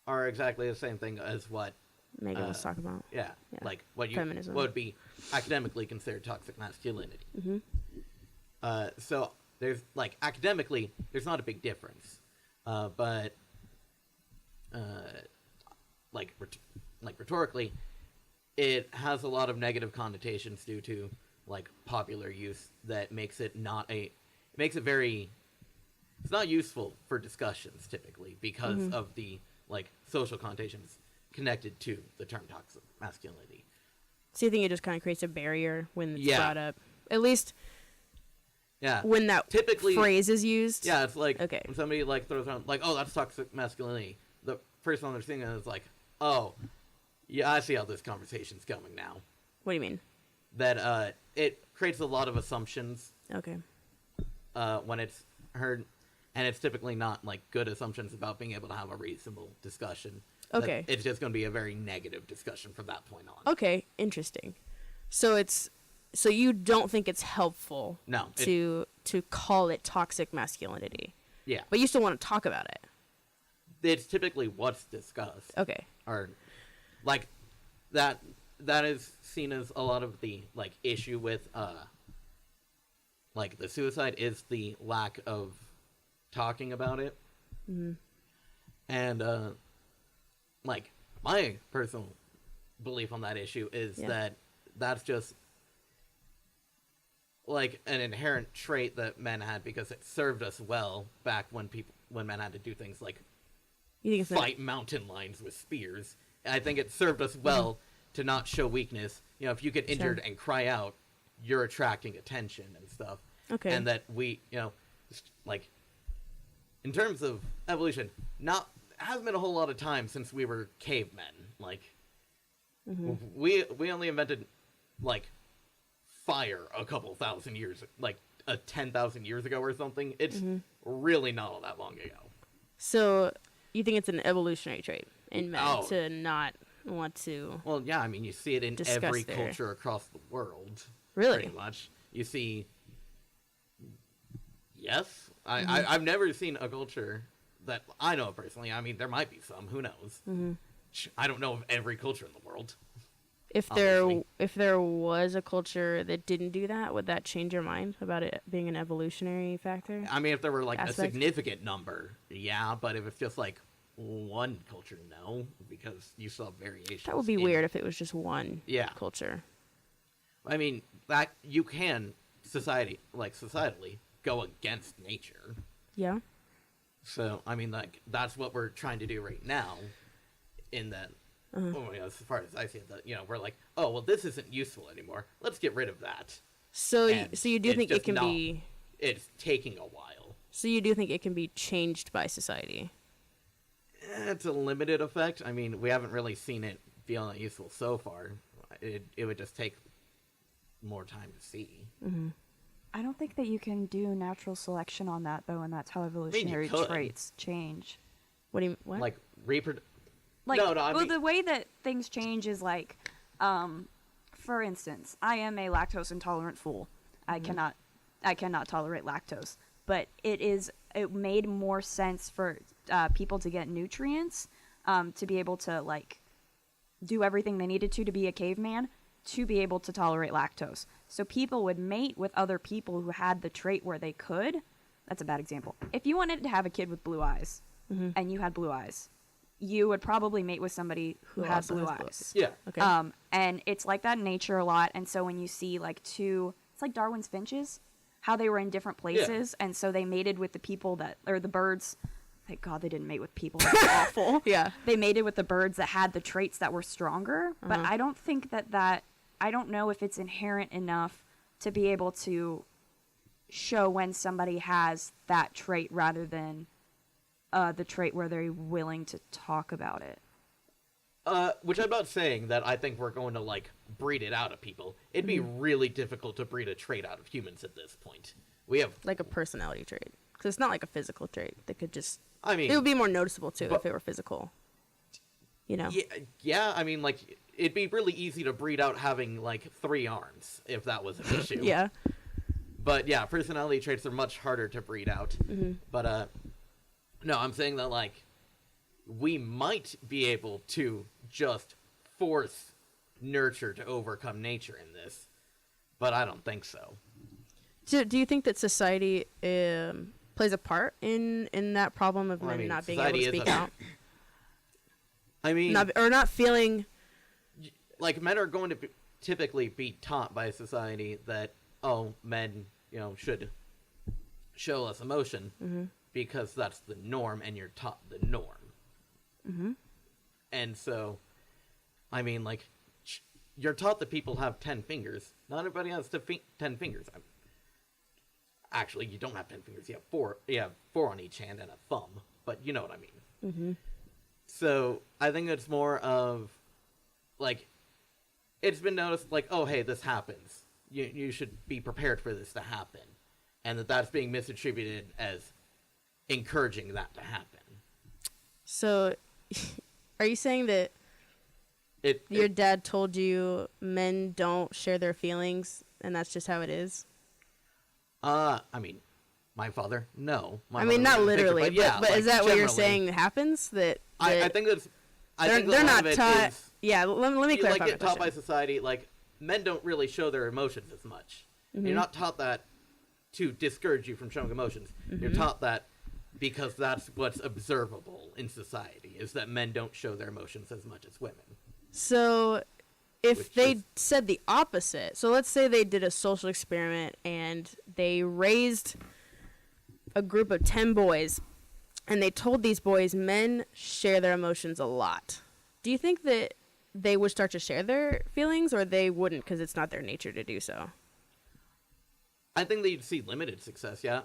are exactly the same thing as what Megan was talking about. Yeah, Yeah. like what Feminism. would be academically considered toxic masculinity. So there's like academically, there's not a big difference, but like rhetorically, it has a lot of negative connotations due to like popular use that makes it very. It's not useful for discussions typically because of the like social connotations connected to the term toxic masculinity. So you think it just kind of creates a barrier when it's Yeah. brought up? At least Yeah. when that Typically, phrase is used? Yeah, it's like Okay. when somebody like throws around like, "Oh, that's toxic masculinity." The first one they're thinking is like, "Oh, yeah, I see how this conversation's going now." What do you mean? That it creates a lot of assumptions Okay. when it's heard, and it's typically not like good assumptions about being able to have a reasonable discussion. That Okay. it's just going to be a very negative discussion from that point on. Okay, interesting. So you don't think it's helpful No, to call it toxic masculinity. Yeah, But you still want to talk about it. it's typically what's discussed. Okay. Or like that is seen as a lot of the like issue with like the suicide is the lack of talking about it. And like my personal belief on that issue is that that's just like an inherent trait that men had because it served us well back when men had to do things like You think it's fight mountain lions with spears. I think it served us well to not show weakness. You know, if you get injured and cry out, you're attracting attention and stuff. Okay. And that we, you know, like in terms of evolution, hasn't been a whole lot of time since we were cavemen. Like we only invented like fire a couple thousand years, like 10,000 years ago or something. It's really not all that long ago. So you think it's an evolutionary trait in men Oh. to not want to... Well, yeah, I mean, you see it in Discuss every there. culture across the world. Really? Pretty much. You see... Yes. I've never seen a culture that I know of personally. I mean, there might be some. Who knows? I don't know of every culture in the world. If there was a culture that didn't do that, would that change your mind about it being an evolutionary factor? I mean, if there were like a Aspect? significant number, yeah. But if it's just like one culture, no. Because you still have variations. That would be weird if it was just one culture. I mean, that you can societally go against nature. Yeah. So I mean, like that's what we're trying to do right now. In that, as far as I see it, that we're like, oh well, this isn't useful anymore. Let's get rid of that. So And you do it's think it just can not- be... It's taking a while. So you do think it can be changed by society? It's a limited effect. I mean, we haven't really seen it feel not useful so far. It would just take more time to see. I don't think that you can do natural selection on that though, and that's how evolutionary could. traits change. What do you... What? Like Like, No, I mean- the way that things change is like, for instance, I am a lactose intolerant fool. I cannot tolerate lactose. But it made more sense for people to get nutrients, to be able to like do everything they needed to be a caveman, to be able to tolerate lactose. So people would mate with other people who had the trait where they could. That's a bad example. If you wanted to have a kid with blue eyes, and you had blue eyes, you would probably mate with somebody who had also blue has blue eyes. yeah. Okay. And it's like that in nature a lot. And so when you see like it's like Darwin's finches, how they were in different places, and so they mated with the people or the birds. Thank God they didn't mate with people. That's awful. Yeah. They mated with the birds that had the traits that were stronger. But I don't think that I don't know if it's inherent enough to be able to show when somebody has that trait rather than the trait where they're willing to talk about it. Which I'm not saying that I think we're going to like breed it out of people. It'd be really difficult to breed a trait out of humans at this point. We have, Like a personality trait. Because it's not like a physical trait. They could just... I mean, It would be more noticeable, too, but- if it were physical. You know? yeah. I mean, like it'd be really easy to breed out having like 3 arms if that was an issue. Yeah. But yeah, personality traits are much harder to breed out. But no, I'm saying that like we might be able to just force nurture to overcome nature in this, but I don't think so. Do you think that society plays a part in that problem of men not being able to speak out? I mean, not feeling like men are going to typically be taught by society that, oh, men, should show less emotion because that's the norm, and you're taught the norm. And so, I mean, like, you're taught that people have 10 fingers. Not everybody has 10 fingers. Actually, you don't have 10 fingers. You have 4. You have 4 on each hand and a thumb. But you know what I mean. So I think it's more of, like, it's been noticed, like, oh, hey, this happens. You should be prepared for this to happen. And that's being misattributed as encouraging that to happen. So, are you saying that your dad told you men don't share their feelings, and that's just how it is? I mean, my father, no. I mean, not literally, but is that what you're saying happens? That I think that's... they're not taught... Yeah, let me clarify. Like, get taught by society, like, men don't really show their emotions as much. You're not taught that to discourage you from showing emotions. You're taught that because that's what's observable in society, is that men don't show their emotions as much as women. So, if they said the opposite, so let's say they did a social experiment and they raised a group of 10 boys, and they told these boys men share their emotions a lot. Do you think that they would start to share their feelings, or they wouldn't because it's not their nature to do so? I think that you'd see limited success, yeah.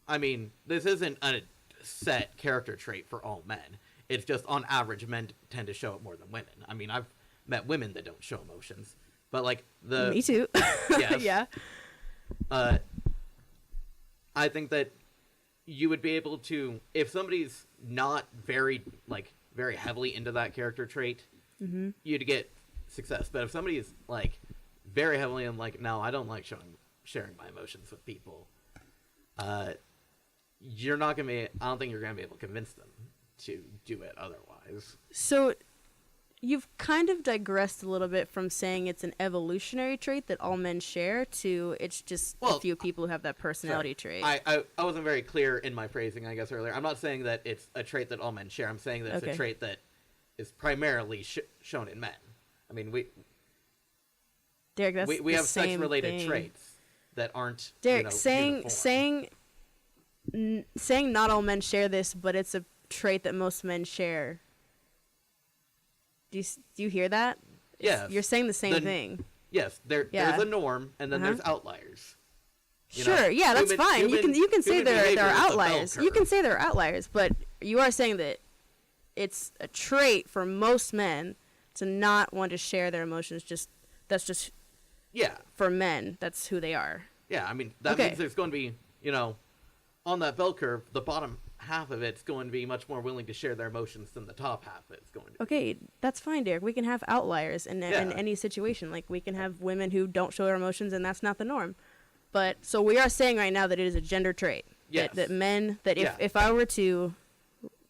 I mean, this isn't a set character trait for all men. It's just, on average, men tend to show it more than women. I mean, I've met women that don't show emotions. But, like, Me too. Yes. Yeah. I think that you would be able to, if somebody's not very heavily into that character trait, you'd get success. But if somebody's, like, very heavily in, like, no, I don't like sharing my emotions with people, you're not going to be, I don't think you're going to be able to convince them to do it otherwise. So you've kind of digressed a little bit from saying it's an evolutionary trait that all men share to it's just a few people who have that personality trait. I wasn't very clear in my phrasing, I guess, earlier. I'm not saying that it's a trait that all men share. I'm saying that it's a trait that is primarily shown in men. I mean, Derek, that's we have sex-related traits that aren't, Derek, uniform. saying not all men share this, but it's a trait that most men share. Do you hear that? Yes. You're saying the same thing. Yes, there's a norm, and then there's outliers. Sure, yeah, that's fine. You can say there are outliers. You can say there are outliers, but you are saying that it's a trait for most men to not want to share their emotions. That's just for men. That's who they are. Yeah, I mean, that means there's going to be, on that bell curve, the bottom half of it's going to be much more willing to share their emotions than the top half it's going to be. Okay, that's fine, Derek. We can have outliers in any situation. Like, we can have women who don't show their emotions, and that's not the norm. But, so we are saying right now that it is a gender trait. Yes. That men, that if I were to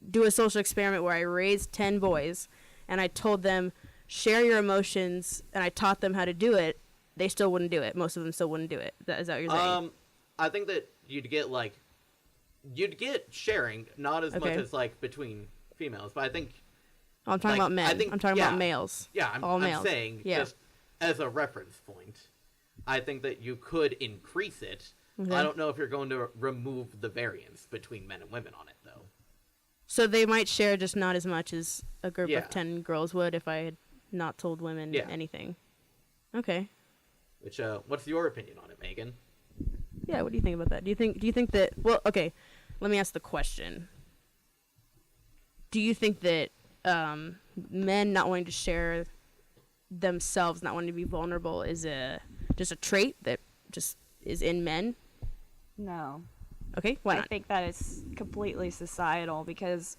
do a social experiment where I raised 10 boys, and I told them, share your emotions, and I taught them how to do it, they still wouldn't do it. Most of them still wouldn't do it. Is that what you're saying? I think that you'd get sharing, not as much as, like, between females, but I think... I'm talking about men. I'm talking about males. Yeah, I'm saying, just as a reference point, I think that you could increase it. Okay. I don't know if you're going to remove the variance between men and women on it, though. So they might share, just not as much as a group of 10 girls would if I had not told women anything. Okay. Which, what's your opinion on it, Megan? Yeah, what do you think about that? Do you think that, well, okay, let me ask the question. Do you think that men not wanting to share themselves, not wanting to be vulnerable, is just a trait that just is in men? No. Okay, why not? I think that is completely societal because,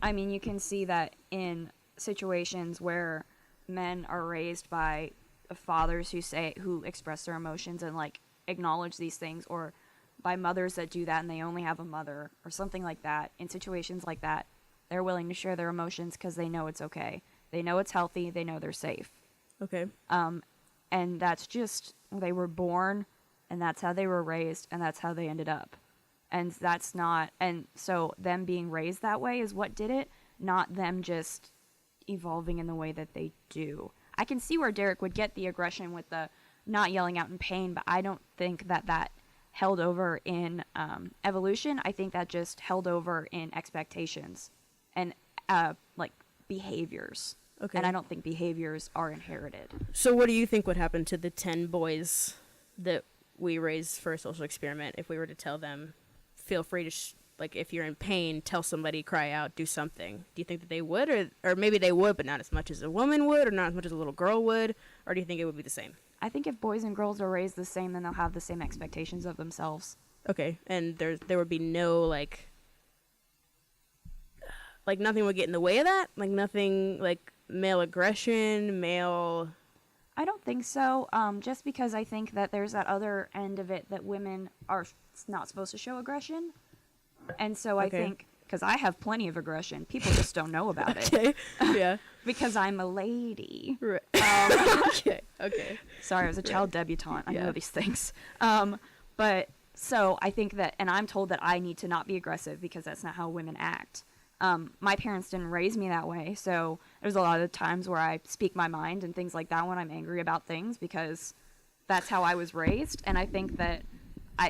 I mean, you can see that in situations where men are raised by fathers who express their emotions and, like, acknowledge these things, or by mothers that do that and they only have a mother or something like that. In situations like that, They're willing to share their emotions because they know it's okay. They know it's healthy. They know they're safe. Okay. And that's just, they were born, and that's how they were raised, and that's how they ended up. And that's not, and so them being raised that way is what did it, not them just evolving in the way that they do. I can see where Derek would get the aggression with the not yelling out in pain, but I don't think that held over in evolution. I think that just held over in expectations and like behaviors. Okay. And I don't think behaviors are inherited. So what do you think would happen to the 10 boys that we raised for a social experiment if we were to tell them, feel free to, like, if you're in pain, tell somebody, cry out, do something? Do you think that they would? Or maybe they would, but not as much as a woman would, or not as much as a little girl would? Or do you think it would be the same? I think if boys and girls are raised the same, then they'll have the same expectations of themselves. Okay, and there would be no, like nothing would get in the way of that? Like nothing, like male aggression, male... I don't think so, just because I think that there's that other end of it that women are not supposed to show aggression. And so I think, because I have plenty of aggression, people just don't know about it. Okay, yeah. Because I'm a lady. Right. Okay. Sorry, I was a child debutante. I know these things. But so I think that, and I'm told that I need to not be aggressive because that's not how women act. My parents didn't raise me that way, so there's a lot of times where I speak my mind and things like that when I'm angry about things because that's how I was raised. And I think that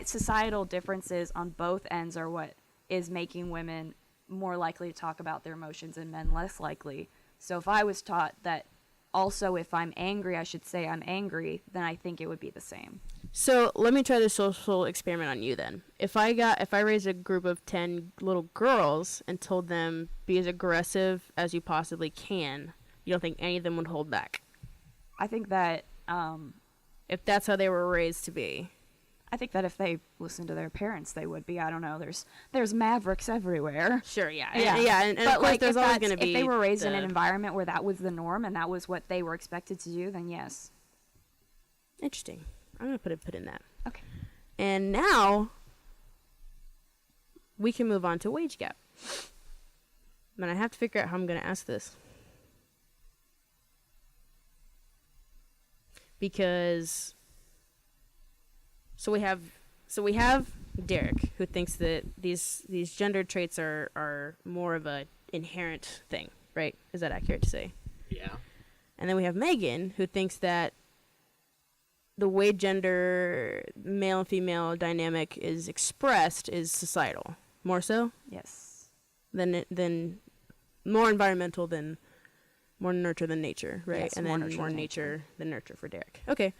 societal differences on both ends are what is making women more likely to talk about their emotions and men less likely. So if I was taught that also if I'm angry, I should say I'm angry, then I think it would be the same. So let me try this social experiment on you then. If I raised a group of 10 little girls and told them be as aggressive as you possibly can, you don't think any of them would hold back? I think that if that's how they were raised to be. I think that if they listened to their parents, they would be. I don't know. There's mavericks everywhere. Sure, yeah. And but of course, like, there's always going to be... If they were raised in an environment where that was the norm and that was what they were expected to do, then yes. Interesting. I'm going to put a put in that. Okay. And now, we can move on to wage gap. But I have to figure out how I'm going to ask this. Because... So we have Derek, who thinks that these gender traits are more of a inherent thing, right? Is that accurate to say? Yeah. And then we have Megan, who thinks that the way gender male and female dynamic is expressed is societal, more so. Yes. Than more environmental than more nurture than nature, right? Yes, and more then nurture more than nature than nurture for Derek. Okay.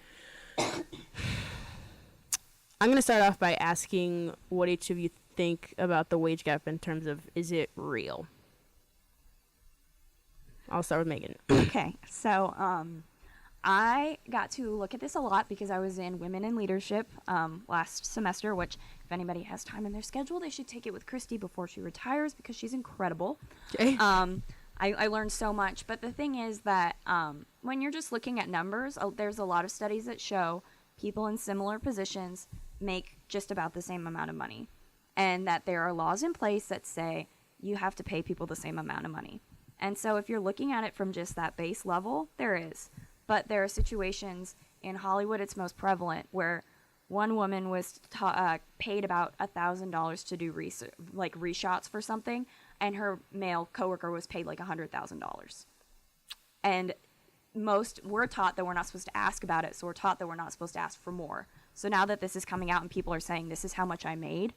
I'm going to start off by asking what each of you think about the wage gap in terms of, is it real? I'll start with Megan. Okay, so I got to look at this a lot because I was in Women in Leadership last semester, which if anybody has time in their schedule, they should take it with Christy before she retires because she's incredible. Okay. I learned so much, but the thing is that when you're just looking at numbers, there's a lot of studies that show people in similar positions make just about the same amount of money, and that there are laws in place that say you have to pay people the same amount of money. And so if you're looking at it from just that base level, there is. But there are situations in Hollywood, it's most prevalent, where one woman was paid about $1,000 to do reshots for something, and her male coworker was paid like $100,000. And we're taught that we're not supposed to ask about it, so we're taught that we're not supposed to ask for more. So now that this is coming out and people are saying this is how much I made,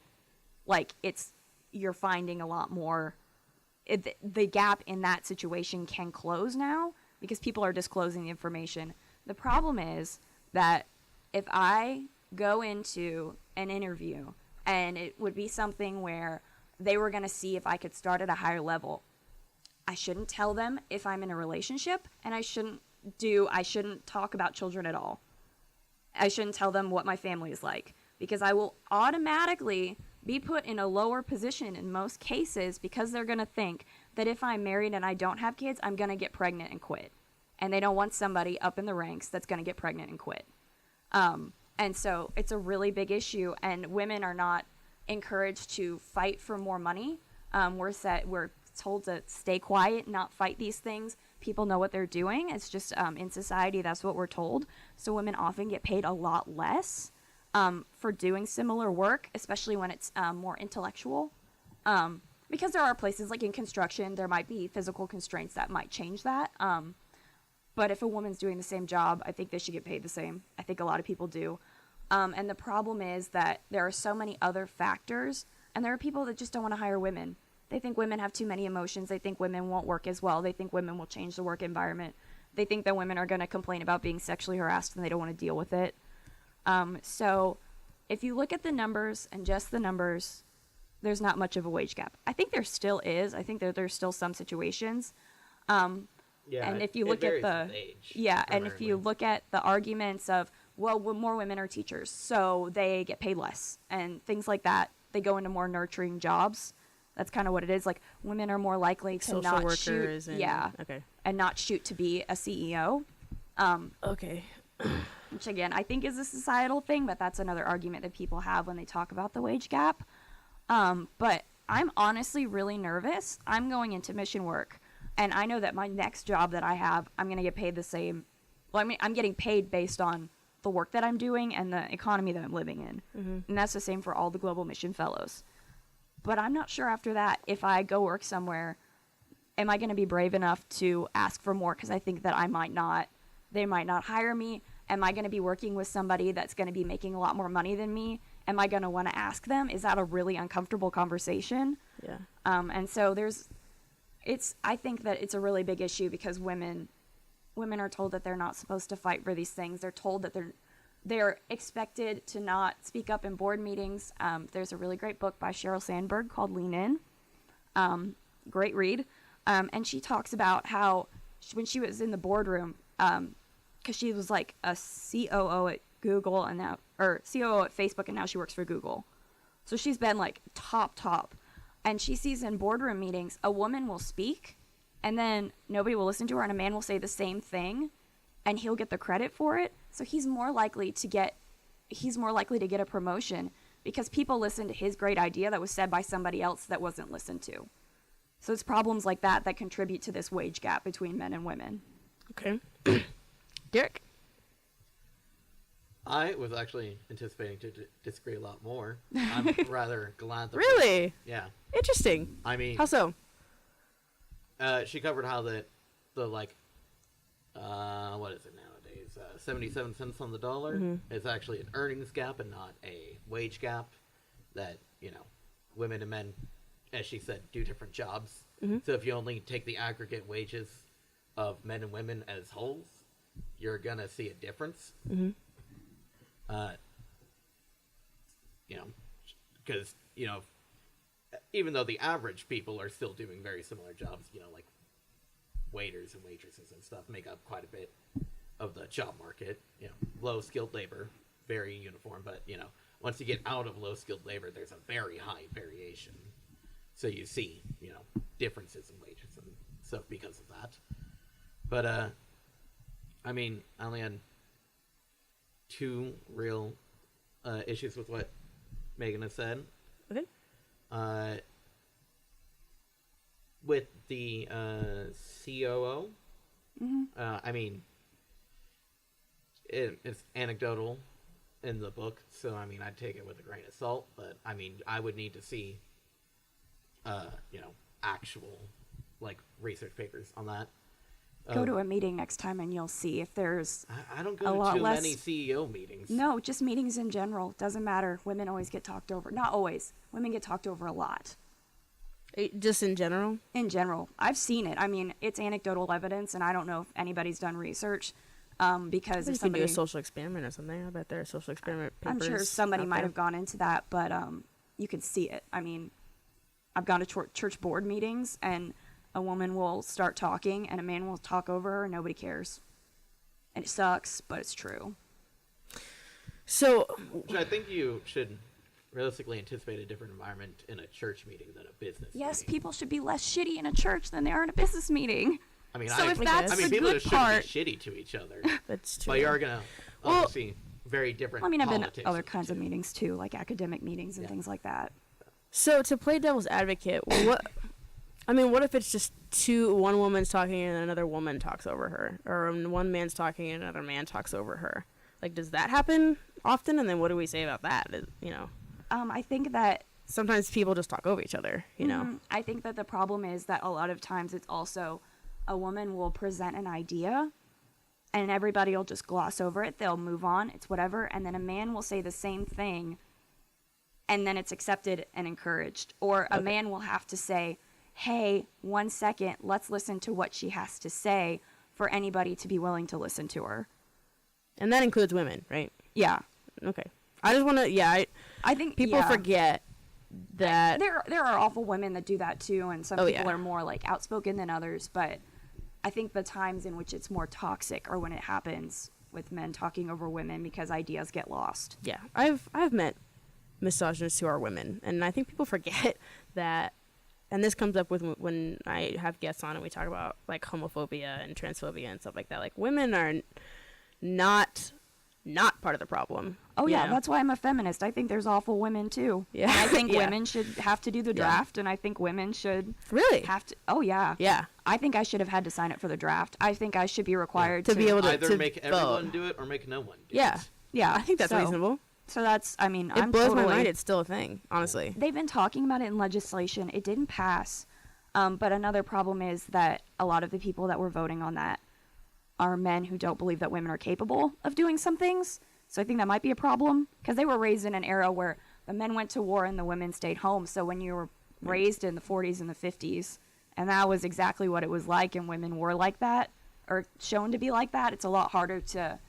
like you're finding a lot more. The gap in that situation can close now because people are disclosing the information. The problem is that if I go into an interview and it would be something where they were going to see if I could start at a higher level, I shouldn't tell them if I'm in a relationship, and I shouldn't talk about children at all. I shouldn't tell them what my family is like, because I will automatically be put in a lower position in most cases because they're going to think that if I'm married and I don't have kids, I'm going to get pregnant and quit. And they don't want somebody up in the ranks that's going to get pregnant and quit. And so it's a really big issue, and women are not encouraged to fight for more money. We're told to stay quiet, not fight these things. People know what they're doing. It's just in society, that's what we're told. So women often get paid a lot less for doing similar work, especially when it's more intellectual. Because there are places like in construction, there might be physical constraints that might change that. But if a woman's doing the same job, I think they should get paid the same. I think a lot of people do. And the problem is that there are so many other factors, and there are people that just don't want to hire women. They think women have too many emotions. They think women won't work as well. They think women will change the work environment. They think that women are going to complain about being sexually harassed and they don't want to deal with it. So if you look at the numbers and just the numbers, there's not much of a wage gap. I think there still is. I think that there's still some situations. And if you look at if you look at the arguments of, well, more women are teachers, so they get paid less and things like that. They go into more nurturing jobs. That's kind of what it is. Like, women are more likely to social not workers shoot. Okay. And not shoot to be a CEO. Okay. Which, again, I think is a societal thing, but that's another argument that people have when they talk about the wage gap. But I'm honestly really nervous. I'm going into mission work, and I know that my next job that I have, I'm going to get paid the same. Well, I mean, I'm getting paid based on the work that I'm doing and the economy that I'm living in. Mm-hmm. And that's the same for all the Global Mission Fellows. But I'm not sure after that, if I go work somewhere, am I going to be brave enough to ask for more? Because I think that they might not hire me. Am I going to be working with somebody that's going to be making a lot more money than me? Am I going to want to ask them? Is that a really uncomfortable conversation? Yeah. And so I think that it's a really big issue because women are told that they're not supposed to fight for these things. They're told that they're expected to not speak up in board meetings. There's a really great book by Sheryl Sandberg called Lean In. Great read. And she talks about how when she was in the boardroom, because she was like a COO at Google or COO at Facebook, and now she works for Google. So she's been like top. And she sees in boardroom meetings, a woman will speak, and then nobody will listen to her, and a man will say the same thing, and he'll get the credit for it. So he's more likely to get a promotion because people listen to his great idea that was said by somebody else that wasn't listened to. So it's problems like that contribute to this wage gap between men and women. Okay. Derek? I was actually anticipating to disagree a lot more. I'm rather glad that... Really? Yeah. Interesting. I mean... How so? She covered how the like, what is it nowadays? 77 cents on the dollar is actually an earnings gap and not a wage gap. That, women and men, as she said, do different jobs. Mm-hmm. So if you only take the aggregate wages of men and women as wholes, you're going to see a difference. Mm-hmm. Because, even though the average people are still doing very similar jobs, like waiters and waitresses and stuff make up quite a bit of the job market. Low skilled labor, very uniform, but once you get out of low skilled labor, there's a very high variation. So you see, differences in wages and stuff because of that. But I only had two real issues with what Megan has said. Okay. With the COO, it's anecdotal in the book, so I'd take it with a grain of salt. But I would need to see, actual research papers on that. Go to a meeting next time and you'll see if there's I don't go to too many CEO meetings. No, just meetings in general. Doesn't matter. Women always get talked over. Not always. Women get talked over a lot. Just in general? In general. I've seen it. It's anecdotal evidence, and I don't know if anybody's done research because if somebody... You can do a social experiment or something. I bet there are social experiment papers. I'm sure somebody might have gone into that, but you can see it. I've gone to church board meetings, and a woman will start talking and a man will talk over her and nobody cares. And it sucks, but it's true. So, I think you should realistically anticipate a different environment in a church meeting than a business meeting. People should be less shitty in a church than they are in a business meeting. If that's the people good shouldn't part... be shitty to each other. That's true. But you are going to obviously very different I've been politics to other kinds of meetings too, like academic meetings and things like that. So to play devil's advocate, I mean, what if it's just one woman's talking and another woman talks over her, or one man's talking and another man talks over her? Like, does that happen often? And then what do we say about that? You know, I think that sometimes people just talk over each other. You know, I think that the problem is that a lot of times it's also a woman will present an idea, and everybody will just gloss over it. They'll move on. It's whatever. And then a man will say the same thing, and then it's accepted and encouraged. Or a man will have to say, hey, 1 second, let's listen to what she has to say for anybody to be willing to listen to her. And that includes women, right? Yeah. Okay. I just want to, I think people forget that. There are awful women that do that too, and some people are more like outspoken than others, but I think the times in which it's more toxic are when it happens with men talking over women because ideas get lost. Yeah. I've met misogynists who are women, and I think people forget that. And this comes up with when I have guests on and we talk about like homophobia and transphobia and stuff like that. Like, women are not part of the problem. Oh yeah, that's why I'm a feminist. I think there's awful women too. Yeah. And I think women should have to do the draft, and I think women should really have to. Oh yeah. Yeah. I think I should have had to sign up for the draft. I think I should be required to be able to either make everyone do it or make no one do it. Yeah. I think that's reasonable. So that's, I mean, it blows my mind. It's still a thing, honestly. They've been talking about it in legislation. It didn't pass. But another problem is that a lot of the people that were voting on that are men who don't believe that women are capable of doing some things. So I think that might be a problem because they were raised in an era where the men went to war and the women stayed home. So when you were raised in the 40s and the 50s, and that was exactly what it was like, and women were like that or shown to be like that, it's a lot harder to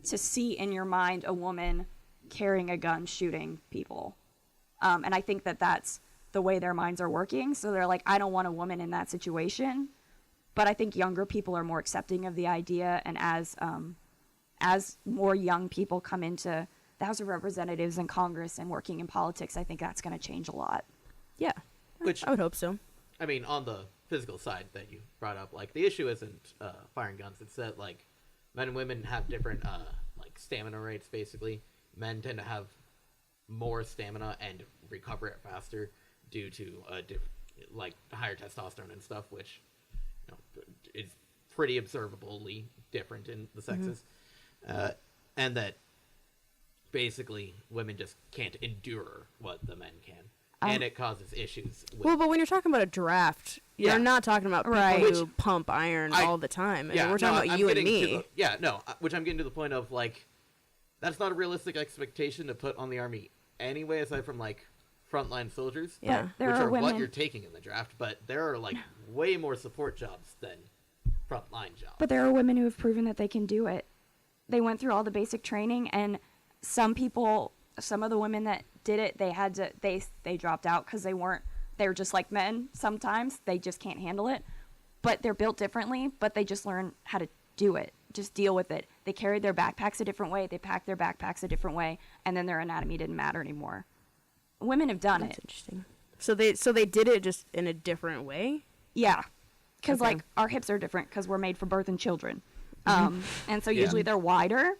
see in your mind a woman carrying a gun shooting people. And I think that that's the way their minds are working. So they're like, I don't want a woman in that situation. But I think younger people are more accepting of the idea, and as more young people come into the House of Representatives and Congress and working in politics, I think that's going to change a lot. Yeah, which I would hope so. I mean, on the physical side that you brought up, like, the issue isn't firing guns. It's that, like, men and women have different like stamina rates. Basically, men tend to have more stamina and recover it faster due to like higher testosterone and stuff, which is pretty observably different in the sexes. And that basically women just can't endure what the men can. And it causes issues. Well, but when you're talking about a draft, you're not talking about people who pump iron all the time. We're talking about you and me. Which I'm getting to the point of, like, that's not a realistic expectation to put on the Army anyway, aside from, like, frontline soldiers. Yeah. Which are what you're taking in the draft. But there are, like, way more support jobs than frontline jobs. But there are women who have proven that they can do it. They went through all the basic training, and some of the women that did it, they dropped out because they're just like men. Sometimes they just can't handle it, but they're built differently, but they just learn how to do it, just deal with it. They carried their backpacks a different way, they packed their backpacks a different way, and then their anatomy didn't matter anymore. Women have done That's it. Interesting. So they did it just in a different way? Yeah, because like our hips are different because we're made for birthing children. And so usually they're wider.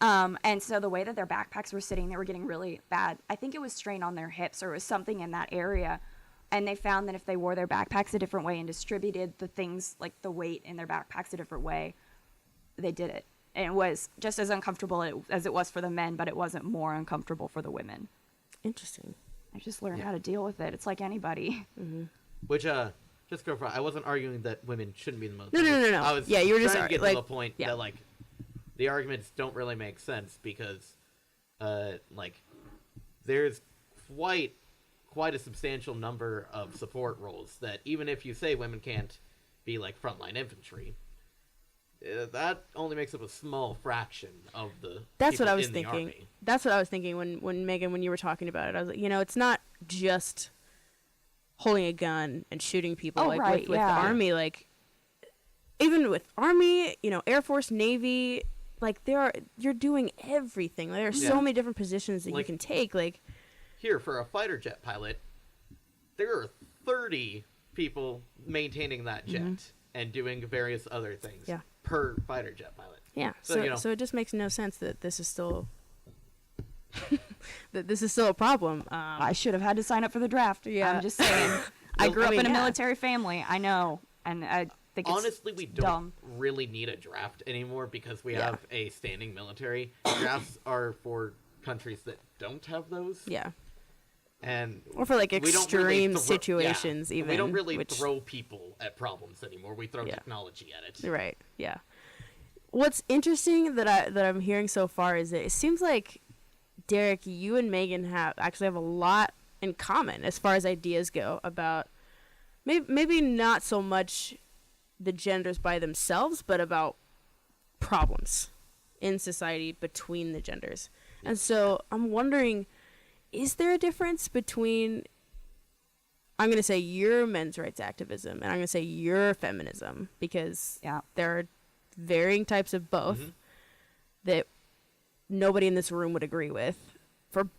And so the way that their backpacks were sitting, they were getting really bad. I think it was strain on their hips, or it was something in that area. And they found that if they wore their backpacks a different way and distributed the things, like the weight in their backpacks a different way, they did it. And it was just as uncomfortable as it was for the men, but it wasn't more uncomfortable for the women. Interesting. I just learned how to deal with it. It's like anybody. Which, just to clarify, I wasn't arguing that women shouldn't be in the military. No. I was you were just trying to get to the point that, like, the arguments don't really make sense because, like, there's quite a substantial number of support roles that even if you say women can't be, like, frontline infantry, that only makes up a small fraction of the That's what I was in the thinking. Army. That's what I was thinking when Megan, when you were talking about it. I was like, it's not just holding a gun and shooting people with the Army. Like, even with Army, Air Force, Navy, like, you're doing everything. Like, there are so many different positions that you can take. Like, here, for a fighter jet pilot, there are 30 people maintaining that jet and doing various other things per fighter jet pilot. Yeah. So it just makes no sense that this is still a problem. I should have had to sign up for the draft. Yeah. I'm just saying. I grew up in a yeah. military family. I know, and I think it's honestly, we don't dumb. really need a draft anymore because we Yeah. have a standing military. Drafts are for countries that don't have those. Yeah. And Or for like we don't extreme really situations, yeah, even. we don't really which, throw people at problems anymore. We throw Yeah. technology at it. Right. Yeah. What's interesting that I'm hearing so far is that it seems like Derek, you and Megan actually have a lot in common as far as ideas go about maybe not so much the genders by themselves, but about problems in society between the genders. And so I'm wondering, is there a difference between, I'm going to say your men's rights activism and I'm going to say your feminism, because there are varying types of both that nobody in this room would agree with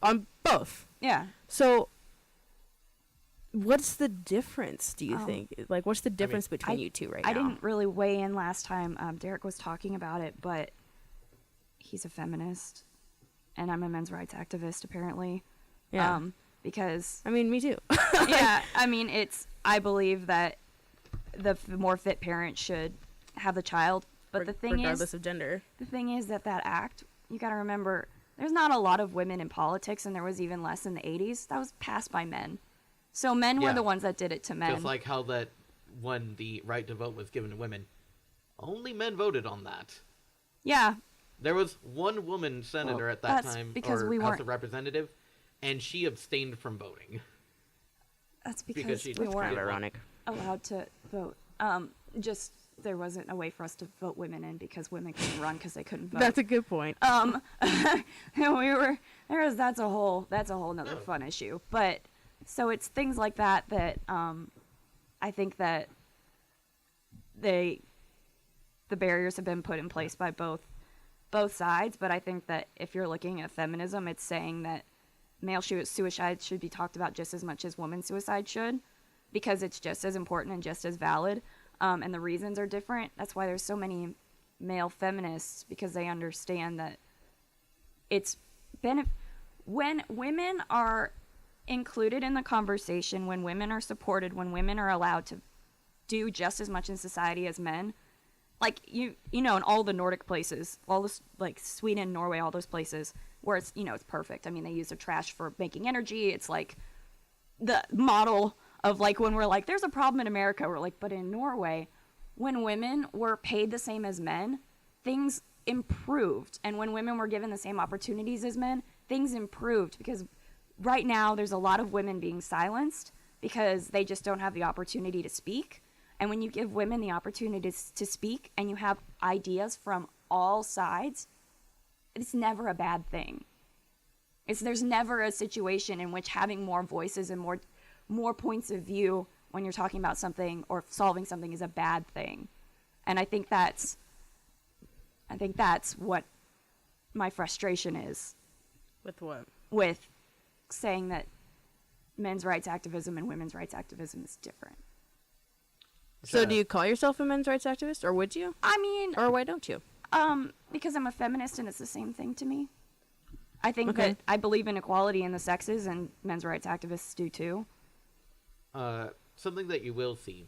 on both. Yeah. So what's the difference, do you think? Like, what's the difference between you two right now? I didn't really weigh in last time. Derek was talking about it, but he's a feminist, and I'm a men's rights activist, apparently. Yeah. Because... I mean, me too. yeah, I mean, I believe that the more fit parent should have the child, but the thing regardless of gender. The thing is that act, you got to remember, there's not a lot of women in politics, and there was even less in the 80s. That was passed by men. So men were the ones that did it to men. Just like how that when the right to vote was given to women, only men voted on that. Yeah. There was one woman senator at that time, because or we House weren't, of Representative, and she abstained from voting. That's because we kind weren't of ironic. allowed to vote. Just there wasn't a way for us to vote women in because women couldn't run because they couldn't vote. That's a good point. And that's a whole nother fun issue. But so it's things like that I think that the barriers have been put in place by both sides. But I think that if you're looking at feminism, it's saying that male suicide should be talked about just as much as women's suicide should, because it's just as important and just as valid. And the reasons are different. That's why there's so many male feminists, because they understand that it's when women are included in the conversation, when women are supported, when women are allowed to do just as much in society as men, like you know, in all the Nordic places, all this, like Sweden, Norway, all those places where it's, it's perfect. I mean, they use their trash for making energy. It's like the model of like when we're like, there's a problem in America, we're like, but in Norway, when women were paid the same as men, things improved. And when women were given the same opportunities as men, things improved, because right now there's a lot of women being silenced because they just don't have the opportunity to speak. And when you give women the opportunity to speak and you have ideas from all sides, it's never a bad thing. There's never a situation in which having more voices and more points of view when you're talking about something or solving something is a bad thing. And I think that's what my frustration is. With what? With saying that men's rights activism and women's rights activism is different. So do you call yourself a men's rights activist, or would you? I mean... Or why don't you? Because I'm a feminist and it's the same thing to me. I think that I believe in equality in the sexes, and men's rights activists do too. Something that you will see,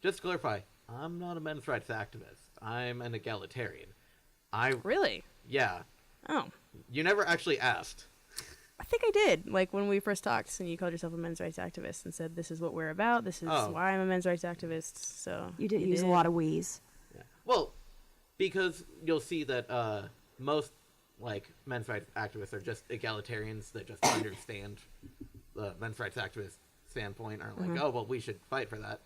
just to clarify, I'm not a men's rights activist. I'm an egalitarian. Really? Yeah. Oh. You never actually asked. I think I did, like when we first talked, and you called yourself a men's rights activist and said, this is what we're about, this is why I'm a men's rights activist, so... You did use a lot of we's. Yeah. Well, because you'll see that most, like, men's rights activists are just egalitarians that just understand the men's rights activist standpoint, are like, oh, well, we should fight for that.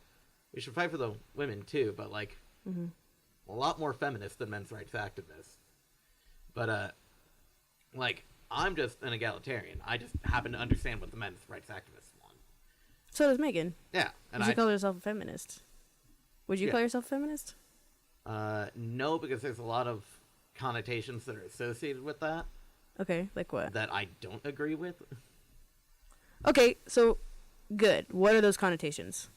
We should fight for the women, too, but, like, a lot more feminist than men's rights activists. But, like... I'm just an egalitarian. I just happen to understand what the men's rights activists want. So does Megan. Yeah. And you call yourself a feminist? Would you call yourself a feminist? No, because there's a lot of connotations that are associated with that. Okay, like what? That I don't agree with. Okay, so good. What are those connotations?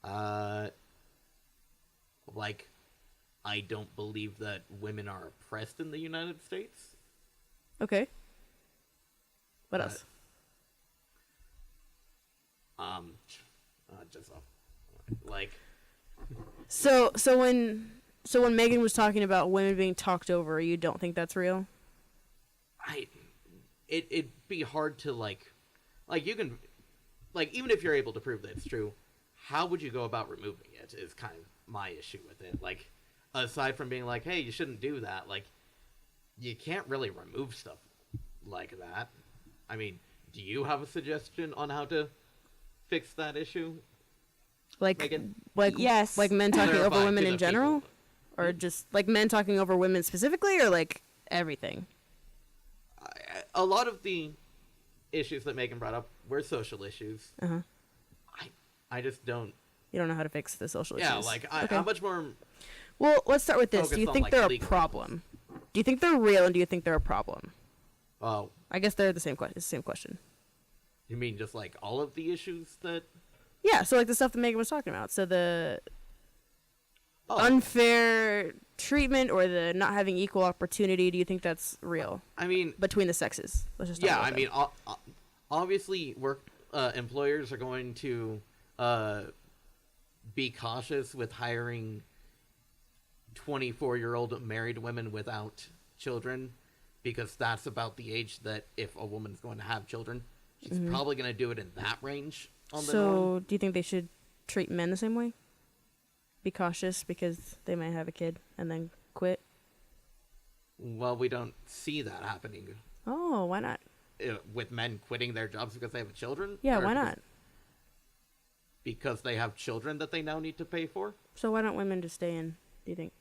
Like, I don't believe that women are oppressed in the United States. Okay. What else? Just like. So when Megan was talking about women being talked over, you don't think that's real? It'd be hard to like you can, like, even if you're able to prove that it's true, how would you go about removing it is kind of my issue with it. Like, aside from being like, hey, you shouldn't do that, like, you can't really remove stuff like that. I mean, do you have a suggestion on how to fix that issue? Megan? Yes. Like men talking Clarify over women to in the general? people. Or just, like, men talking over women specifically, or, like, everything? A lot of the issues that Megan brought up were social issues. Uh-huh. I just don't... You don't know how to fix the social issues? Yeah, like, Okay. I'm much more... Well, let's start with this. Do you focused on, think like, they're a legal problem? Do you think they're real, and do you think they're a problem? Oh, I guess they're the same question. It's the same question. you mean just, like, all of the issues that... Yeah, so, like, the stuff that Megan was talking about. So the Oh, unfair treatment or the not having equal opportunity, do you think that's real I mean... between the sexes? Let's just talk Yeah, about I mean, obviously, employers are going to be cautious with hiring 24-year-old married women without children, because that's about the age that if a woman's going to have children, she's probably going to do it in that range on the norm. So, do you think they should treat men the same way? Be cautious because they might have a kid and then quit? Well, we don't see that happening Oh, why not? with men quitting their jobs because they have children. Yeah, or why not? Because they have children that they now need to pay for. So why don't women just stay in, do you think?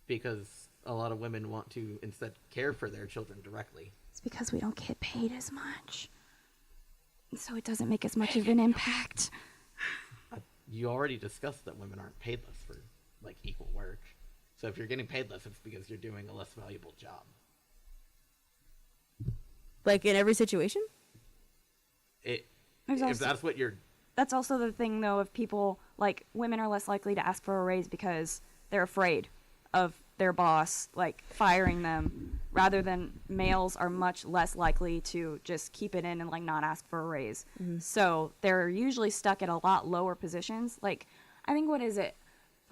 Because a lot of women want to instead care for their children directly. It's because we don't get paid as much. So it doesn't make as much of an impact. You already discussed that women aren't paid less for, like, equal work. So if you're getting paid less, it's because you're doing a less valuable job. Like in every situation? There's If also- that's what you're... That's also the thing, though, of people, like, women are less likely to ask for a raise because they're afraid of their boss, like, firing them, rather than males are much less likely to just keep it in and, like, not ask for a raise. So they're usually stuck at a lot lower positions. Like, I think, what is it,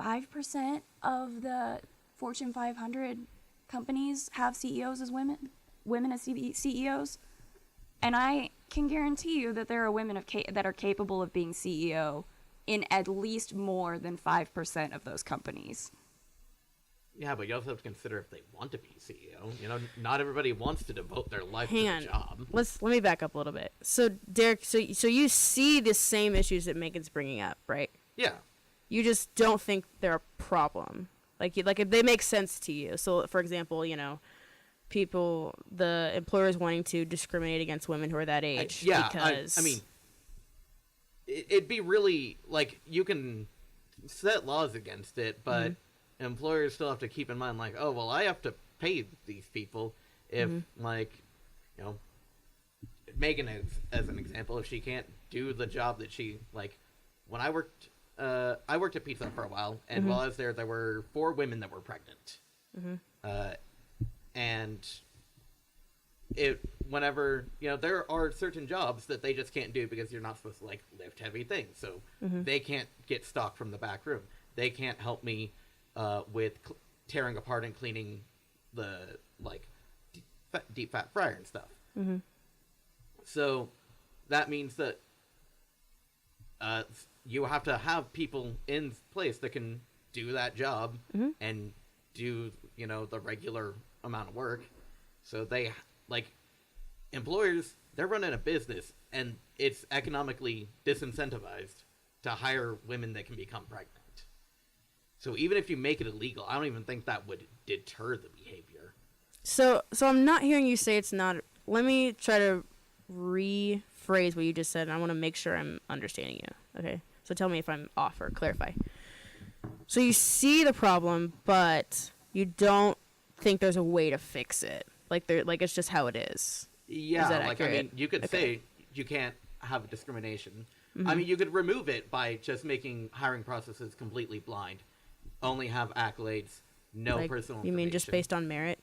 5% of the Fortune 500 companies have CEOs as women as CEOs? And I can guarantee you that there are women that are capable of being CEO in at least more than 5% of those companies. Yeah, but you also have to consider if they want to be CEO. You know, not everybody wants to devote their life to Hang the on. job. Let me back up a little bit. So, Derek, so you see the same issues that Megan's bringing up, right? Yeah. You just don't think they're a problem. Like if they make sense to you. So, for example, you know, the employers wanting to discriminate against women who are that age. Because... I mean, it'd be really, like, you can set laws against it, but employers still have to keep in mind, like, oh, well, I have to pay these people if, like, you know, Megan is, as an example, if she can't do the job that she, like, when I worked at Pizza Hut for a while, and while I was there were 4 women that were pregnant. And whenever, you know, there are certain jobs that they just can't do because you're not supposed to, like, lift heavy things. So they can't get stock from the back room. They can't help me with tearing apart and cleaning the, like, deep fat fryer and stuff. So that means that you have to have people in place that can do that job and do, you know, the regular amount of work. So they, like, employers, they're running a business, and it's economically disincentivized to hire women that can become pregnant. So even if you make it illegal, I don't even think that would deter the behavior. So I'm not hearing you say it's not. Let me try to rephrase what you just said, and I want to make sure I'm understanding you. Okay? So tell me if I'm off or clarify. So you see the problem, but you don't think there's a way to fix it. Like it's just how it is. Yeah, Is that like, accurate? I mean, you could say you can't have discrimination. I mean, you could remove it by just making hiring processes completely blind. Only have accolades, no Like, personal you information. mean just based on merit?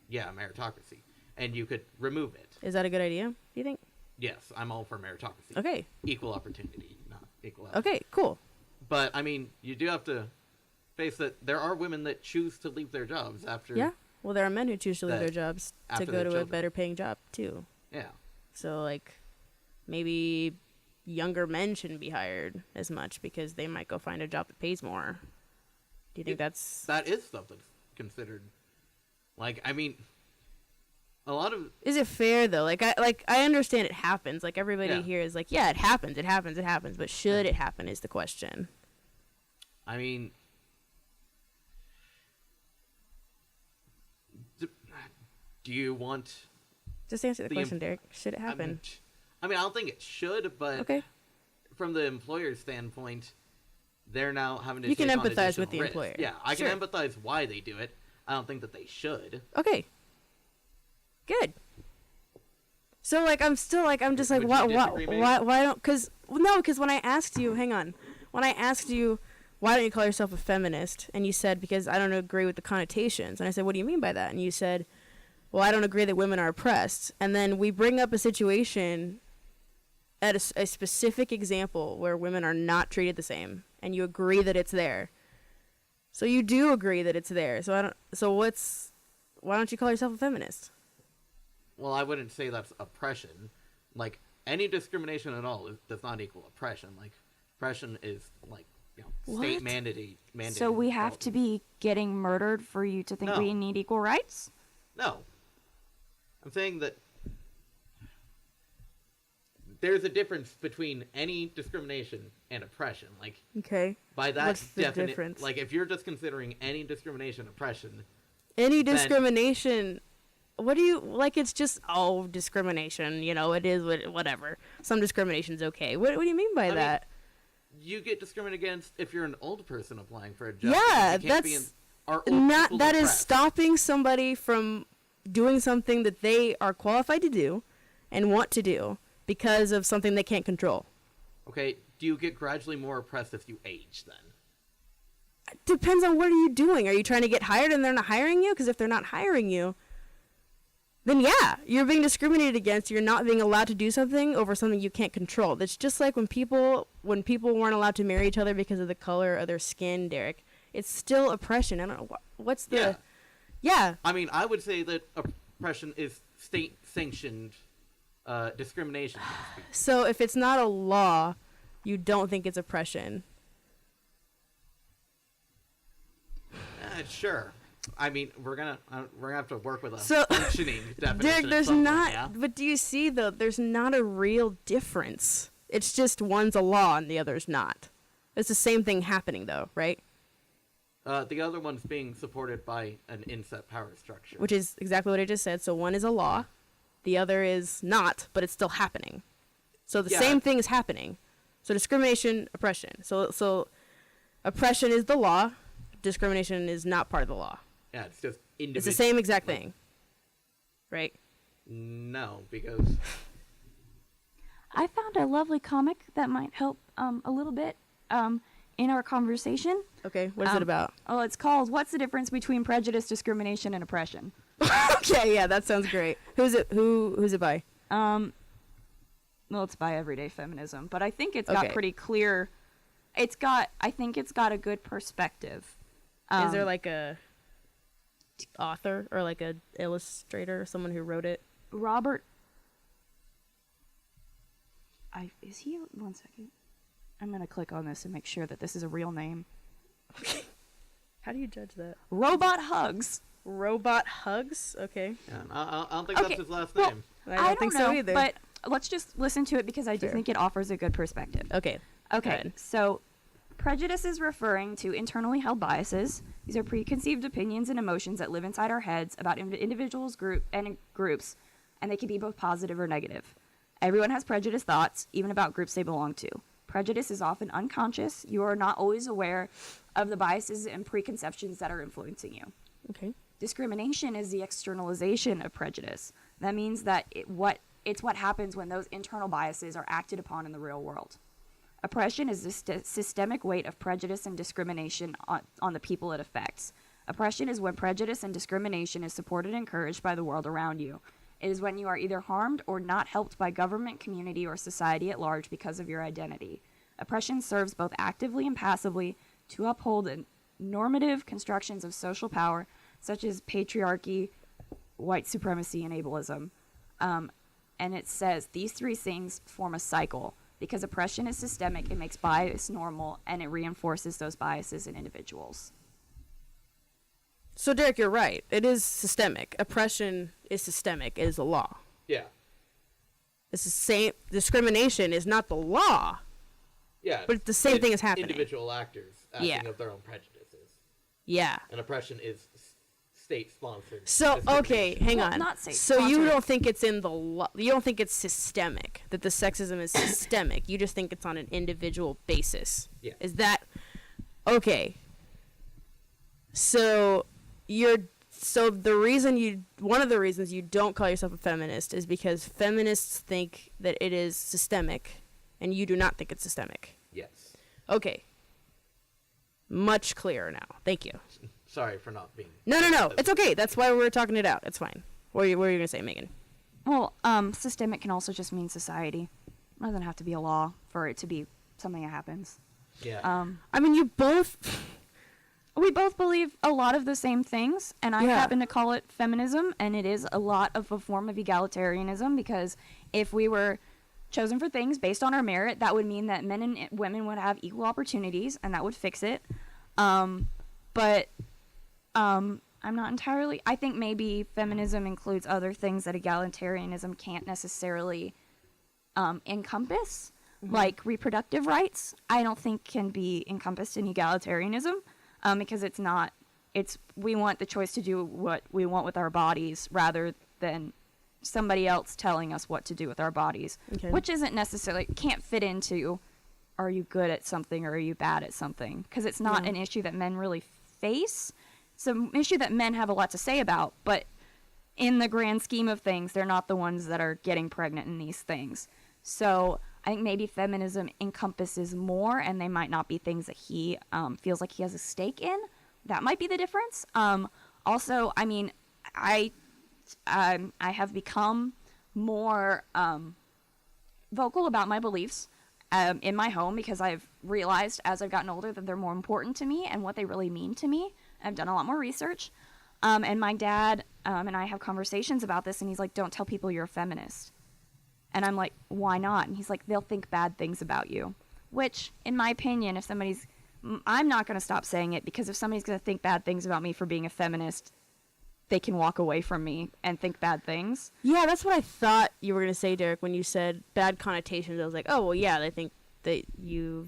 Yeah, meritocracy. And you could remove it. Is that a good idea, do you think? Yes, I'm all for meritocracy. Okay. Equal opportunity. Okay, cool. But, I mean, you do have to face that there are women that choose to leave their jobs after... Yeah. Well, there are men who choose to leave their jobs to go to a better paying job, too. Yeah. So, like, maybe younger men shouldn't be hired as much because they might go find a job that pays more. Do you think that's... That is stuff that's considered. Like, I mean, a lot of... Is it fair, though? I understand it happens. Like, everybody here is like, yeah, it happens. But should it happen is the question. I mean... Do you want... Just answer the question, Derek. Should it happen? I mean, I don't think it should, but okay. From the employer's standpoint, they're now having to You take can on empathize with the risk. employer. Yeah, I Sure. can empathize why they do it. I don't think that they should. Okay. Good. So, like, I'm just like, Would why you don't, because when I asked you, when I asked you, why don't you call yourself a feminist? And you said, because I don't agree with the connotations. And I said, what do you mean by that? And you said, well, I don't agree that women are oppressed. And then we bring up a situation at a specific example where women are not treated the same, and you agree that it's there. So you do agree that it's there. Why don't you call yourself a feminist? Well, I wouldn't say that's oppression. Like, any discrimination at all does not equal oppression. Like, oppression is, like, state mandated. So we have to be getting murdered for you to think we need equal rights? No. I'm saying that there's a difference between any discrimination and oppression. Like, okay. By that what's the difference? Like, if you're just considering any discrimination oppression, any discrimination, what do you like? It's just discrimination. It is whatever. Some discrimination's okay. What do you mean by that? You get discriminated against if you're an old person applying for a job. Yeah, that is stopping somebody from doing something that they are qualified to do and want to do because of something they can't control. Okay, do you get gradually more oppressed if you age then? It depends on what are you doing. Are you trying to get hired and they're not hiring you? Because if they're not hiring you, then yeah, you're being discriminated against. You're not being allowed to do something over something you can't control. That's just like when people weren't allowed to marry each other because of the color of their skin, Derek. It's still oppression. I don't know. What's the... Yeah. I mean, I would say that oppression is state-sanctioned discrimination. So if it's not a law, you don't think it's oppression? Sure. I mean, we're gonna have to work with a functioning definition. Derek, there's not. But do you see though? There's not a real difference. It's just one's a law and the other's not. It's the same thing happening though, right? The other one's being supported by an inset power structure. Which is exactly what I just said. So one is a law, the other is not, but it's still happening. So the same thing is happening. So discrimination, oppression. So oppression is the law, discrimination is not part of the law. Yeah, it's just individual. It's the same exact thing. Right? No, because... I found a lovely comic that might help a little bit in our conversation. Okay, what is it about? Oh, it's called "What's the Difference Between Prejudice, Discrimination, and Oppression?" Okay, yeah, that sounds great. Who's it by? Well, it's by Everyday Feminism, but I think it's got pretty clear. I think it's got a good perspective. Is there like a author or like a illustrator or someone who wrote it? Robert. Is he? One second. I'm gonna click on this and make sure that this is a real name. How do you judge that? Robot Hugs. Robot Hugs? Okay. Yeah, I don't think that's his last name. I don't think so either. But let's just listen to it because I do think it offers a good perspective. Okay. Okay. So, prejudice is referring to internally held biases. These are preconceived opinions and emotions that live inside our heads about individuals, groups, and they can be both positive or negative. Everyone has prejudiced thoughts, even about groups they belong to. Prejudice is often unconscious. You are not always aware of the biases and preconceptions that are influencing you. Okay. Discrimination is the externalization of prejudice. That means that it's what happens when those internal biases are acted upon in the real world. Oppression is the systemic weight of prejudice and discrimination on the people it affects. Oppression is when prejudice and discrimination is supported and encouraged by the world around you. It is when you are either harmed or not helped by government, community, or society at large because of your identity. Oppression serves both actively and passively to uphold normative constructions of social power, such as patriarchy, white supremacy, and ableism. And it says these three things form a cycle. Because oppression is systemic, it makes bias normal, and it reinforces those biases in individuals. So, Derek, you're right. It is systemic. Oppression is systemic. It is a law. Yeah. It's the same. Discrimination is not the law. Yeah. But the same thing is happening. Individual actors acting of their own prejudices. Yeah. And oppression is state-sponsored. So, okay, hang on. Not so you don't think it's in the law? You don't think it's systemic, that the sexism is systemic. You just think it's on an individual basis. Yeah. Is that okay? So one of the reasons you don't call yourself a feminist is because feminists think that it is systemic, and you do not think it's systemic. Yes. Okay. Much clearer now. Thank you. Sorry for not being... No. It's okay. That's why we're talking it out. It's fine. What are you going to say, Megan? Well, systemic can also just mean society. It doesn't have to be a law for it to be something that happens. Yeah. I mean, we both believe a lot of the same things, and I happen to call it feminism, and it is a lot of a form of egalitarianism, because if we were chosen for things based on our merit, that would mean that men and women would have equal opportunities, and that would fix it. But I'm not entirely... I think maybe feminism includes other things that egalitarianism can't necessarily encompass, like reproductive rights. I don't think can be encompassed in egalitarianism, because it's not... we want the choice to do what we want with our bodies rather than somebody else telling us what to do with our bodies, which isn't necessarily... can't fit into, are you good at something or are you bad at something? Because it's not an issue that men really face. It's an issue that men have a lot to say about, but in the grand scheme of things, they're not the ones that are getting pregnant in these things. So I think maybe feminism encompasses more, and they might not be things that he feels like he has a stake in. That might be the difference. Also, I mean, I have become more vocal about my beliefs in my home, because I've realized as I've gotten older that they're more important to me and what they really mean to me. I've done a lot more research. And my dad and I have conversations about this, and he's like, don't tell people you're a feminist. And I'm like, why not? And he's like, they'll think bad things about you. Which, in my opinion, I'm not going to stop saying it, because if somebody's going to think bad things about me for being a feminist, they can walk away from me and think bad things. Yeah, that's what I thought you were going to say, Derek, when you said bad connotations. I was like, oh, well, yeah, they think that you're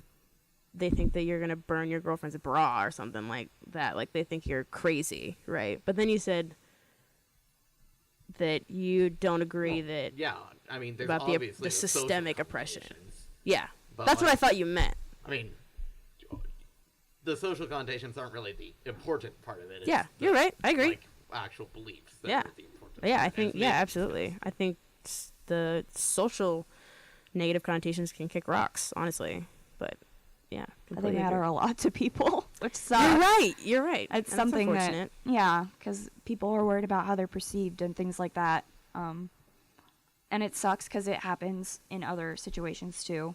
going to burn your girlfriend's bra or something like that. Like, they think you're crazy, right? But then you said that you don't agree that... Yeah, I mean, there's about obviously the systemic oppression. Yeah. That's what I thought you meant. I mean, the social connotations aren't really the important part of it. Yeah, you're right. I agree. Like, actual beliefs. That are the important Yeah, part. I think, absolutely. I think the social negative connotations can kick rocks, honestly. But, yeah. They matter a lot to people, which sucks. You're right. It's something that, because people are worried about how they're perceived and things like that. And it sucks because it happens in other situations too.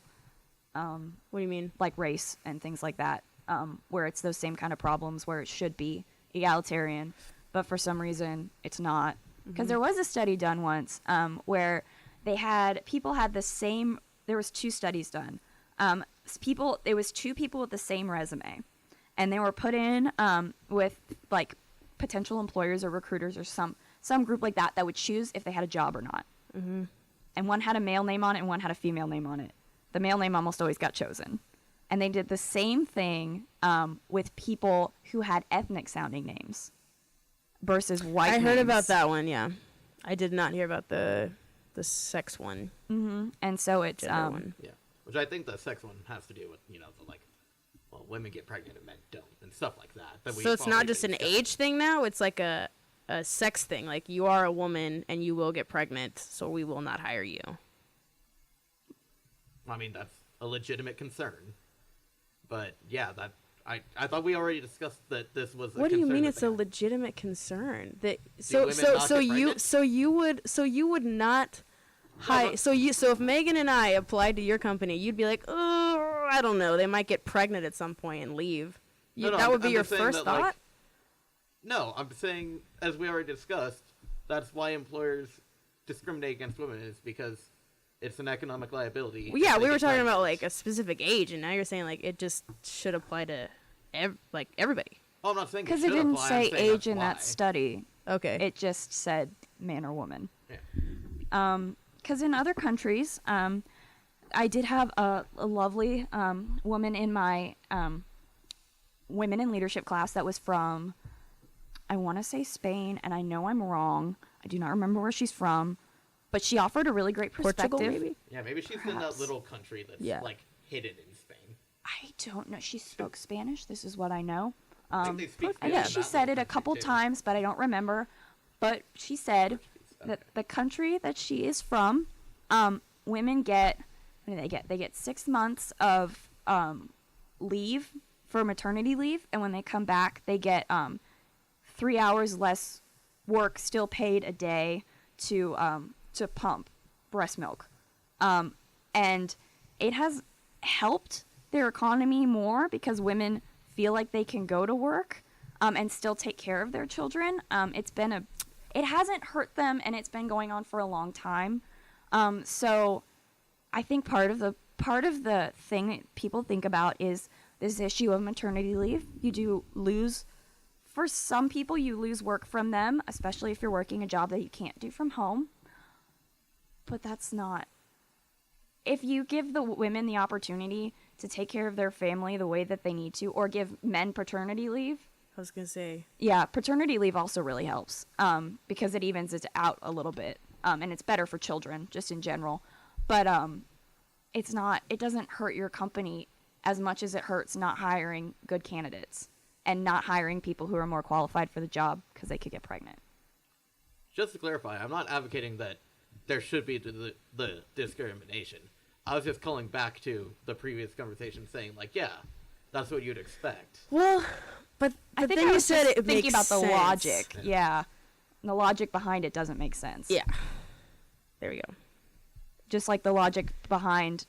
What do you mean? Like race and things like that, where it's those same kind of problems where it should be egalitarian, but for some reason it's not. Because there was a study done once where people had the same... There was 2 studies done. It was 2 people with the same resume, and they were put in with like potential employers or recruiters or some group like that would choose if they had a job or not. And one had a male name on it and one had a female name on it. The male name almost always got chosen. And they did the same thing with people who had ethnic sounding names versus white names. I heard about that one, yeah. I did not hear about the sex one. And so it's one. Yeah. Which I think the sex one has to do with, women get pregnant and men don't, and stuff like that. So it's not just an age thing now? It's like a sex thing. Like, you are a woman and you will get pregnant, so we will not hire you. I mean, that's a legitimate concern. But, yeah, I thought we already discussed that this was a concern. What do you mean it's a legitimate concern? That so you would not hire... So if Megan and I applied to your company, you'd be like, oh, I don't know. They might get pregnant at some point and leave. No, That would be I'm your just saying first that, like, thought? no, I'm saying, as we already discussed, that's why employers discriminate against women, is because it's an economic liability. Well, yeah, if they we were get talking about, pregnant. like, a specific age, and now you're saying, like, it just should apply to, everybody. Oh, I'm not saying Because it it should didn't apply, say I'm saying age that's in why. that study. Okay. It just said man or woman. Yeah. Because in other countries, I did have a lovely woman in my women in leadership class that was from, I want to say Spain, and I know I'm wrong. I do not remember where she's from, but she offered a really great perspective. Portugal, maybe? Yeah, maybe she's in that Perhaps. little country that's, Yeah. like, hidden in Spain. I don't know. She spoke Spanish. This is what I know. I think they speak I Spanish think in she that said it little a couple country, too. times, but I don't remember. But she said Portuguese, that okay. the country that she is from, women get, what do they get? They get 6 months of leave for maternity leave, and when they come back, they get 3 hours less work, still paid a day to pump breast milk, and it has helped their economy more because women feel like they can go to work and still take care of their children. It hasn't hurt them, and it's been going on for a long time. So I think part of the thing that people think about is this issue of maternity leave. You do lose, for some people, you lose work from them, especially if you're working a job that you can't do from home. But that's not. If you give the women the opportunity to take care of their family the way that they need to, or give men paternity leave. I was going to say. Yeah, paternity leave also really helps because it evens it out a little bit. And it's better for children, just in general. But it doesn't hurt your company as much as it hurts not hiring good candidates and not hiring people who are more qualified for the job because they could get pregnant. Just to clarify, I'm not advocating that there should be the discrimination. I was just calling back to the previous conversation saying, like, yeah, that's what you'd expect. Well, but I think then I you was said just it thinking makes about the sense. logic. Yeah. The logic behind it doesn't make sense. Yeah. There we go. Just like the logic behind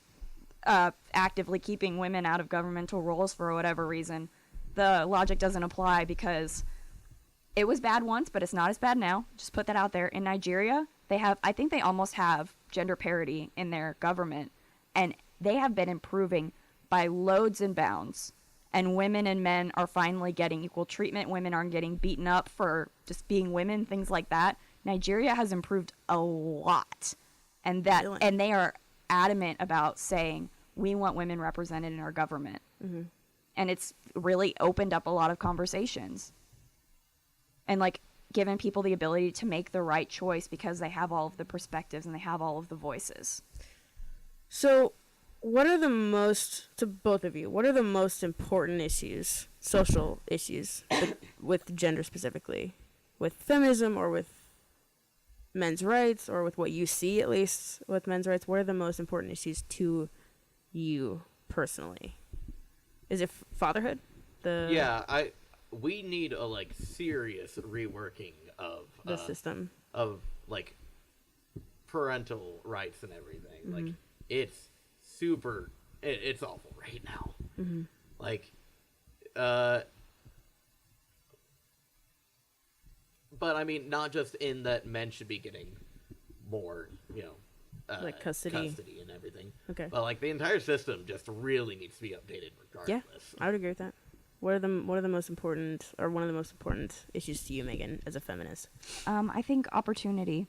actively keeping women out of governmental roles for whatever reason. The logic doesn't apply because it was bad once, but it's not as bad now. Just put that out there. In Nigeria, I think they almost have gender parity in their government, and they have been improving by loads and bounds. And women and men are finally getting equal treatment. Women aren't getting beaten up for just being women, things like that. Nigeria has improved a lot. And Really? and they are adamant about saying, we want women represented in our government. Mm-hmm. And it's really opened up a lot of conversations. And, like, given people the ability to make the right choice because they have all of the perspectives and they have all of the voices. So, what are to both of you, what are the most important issues, social issues, with gender specifically? With feminism or with men's rights, or with what you see, at least, with men's rights? What are the most important issues to you personally? Is it fatherhood? We need a, like, serious reworking of The system. of, like, parental rights and everything. Mm-hmm. Like, it's awful right now. Mm-hmm. Like, but I mean, not just in that men should be getting more, Like custody and everything. Okay. But, like, the entire system just really needs to be updated regardless. Yeah, I would agree with that. What are the most important, or one of the most important issues to you, Megan, as a feminist? I think opportunity.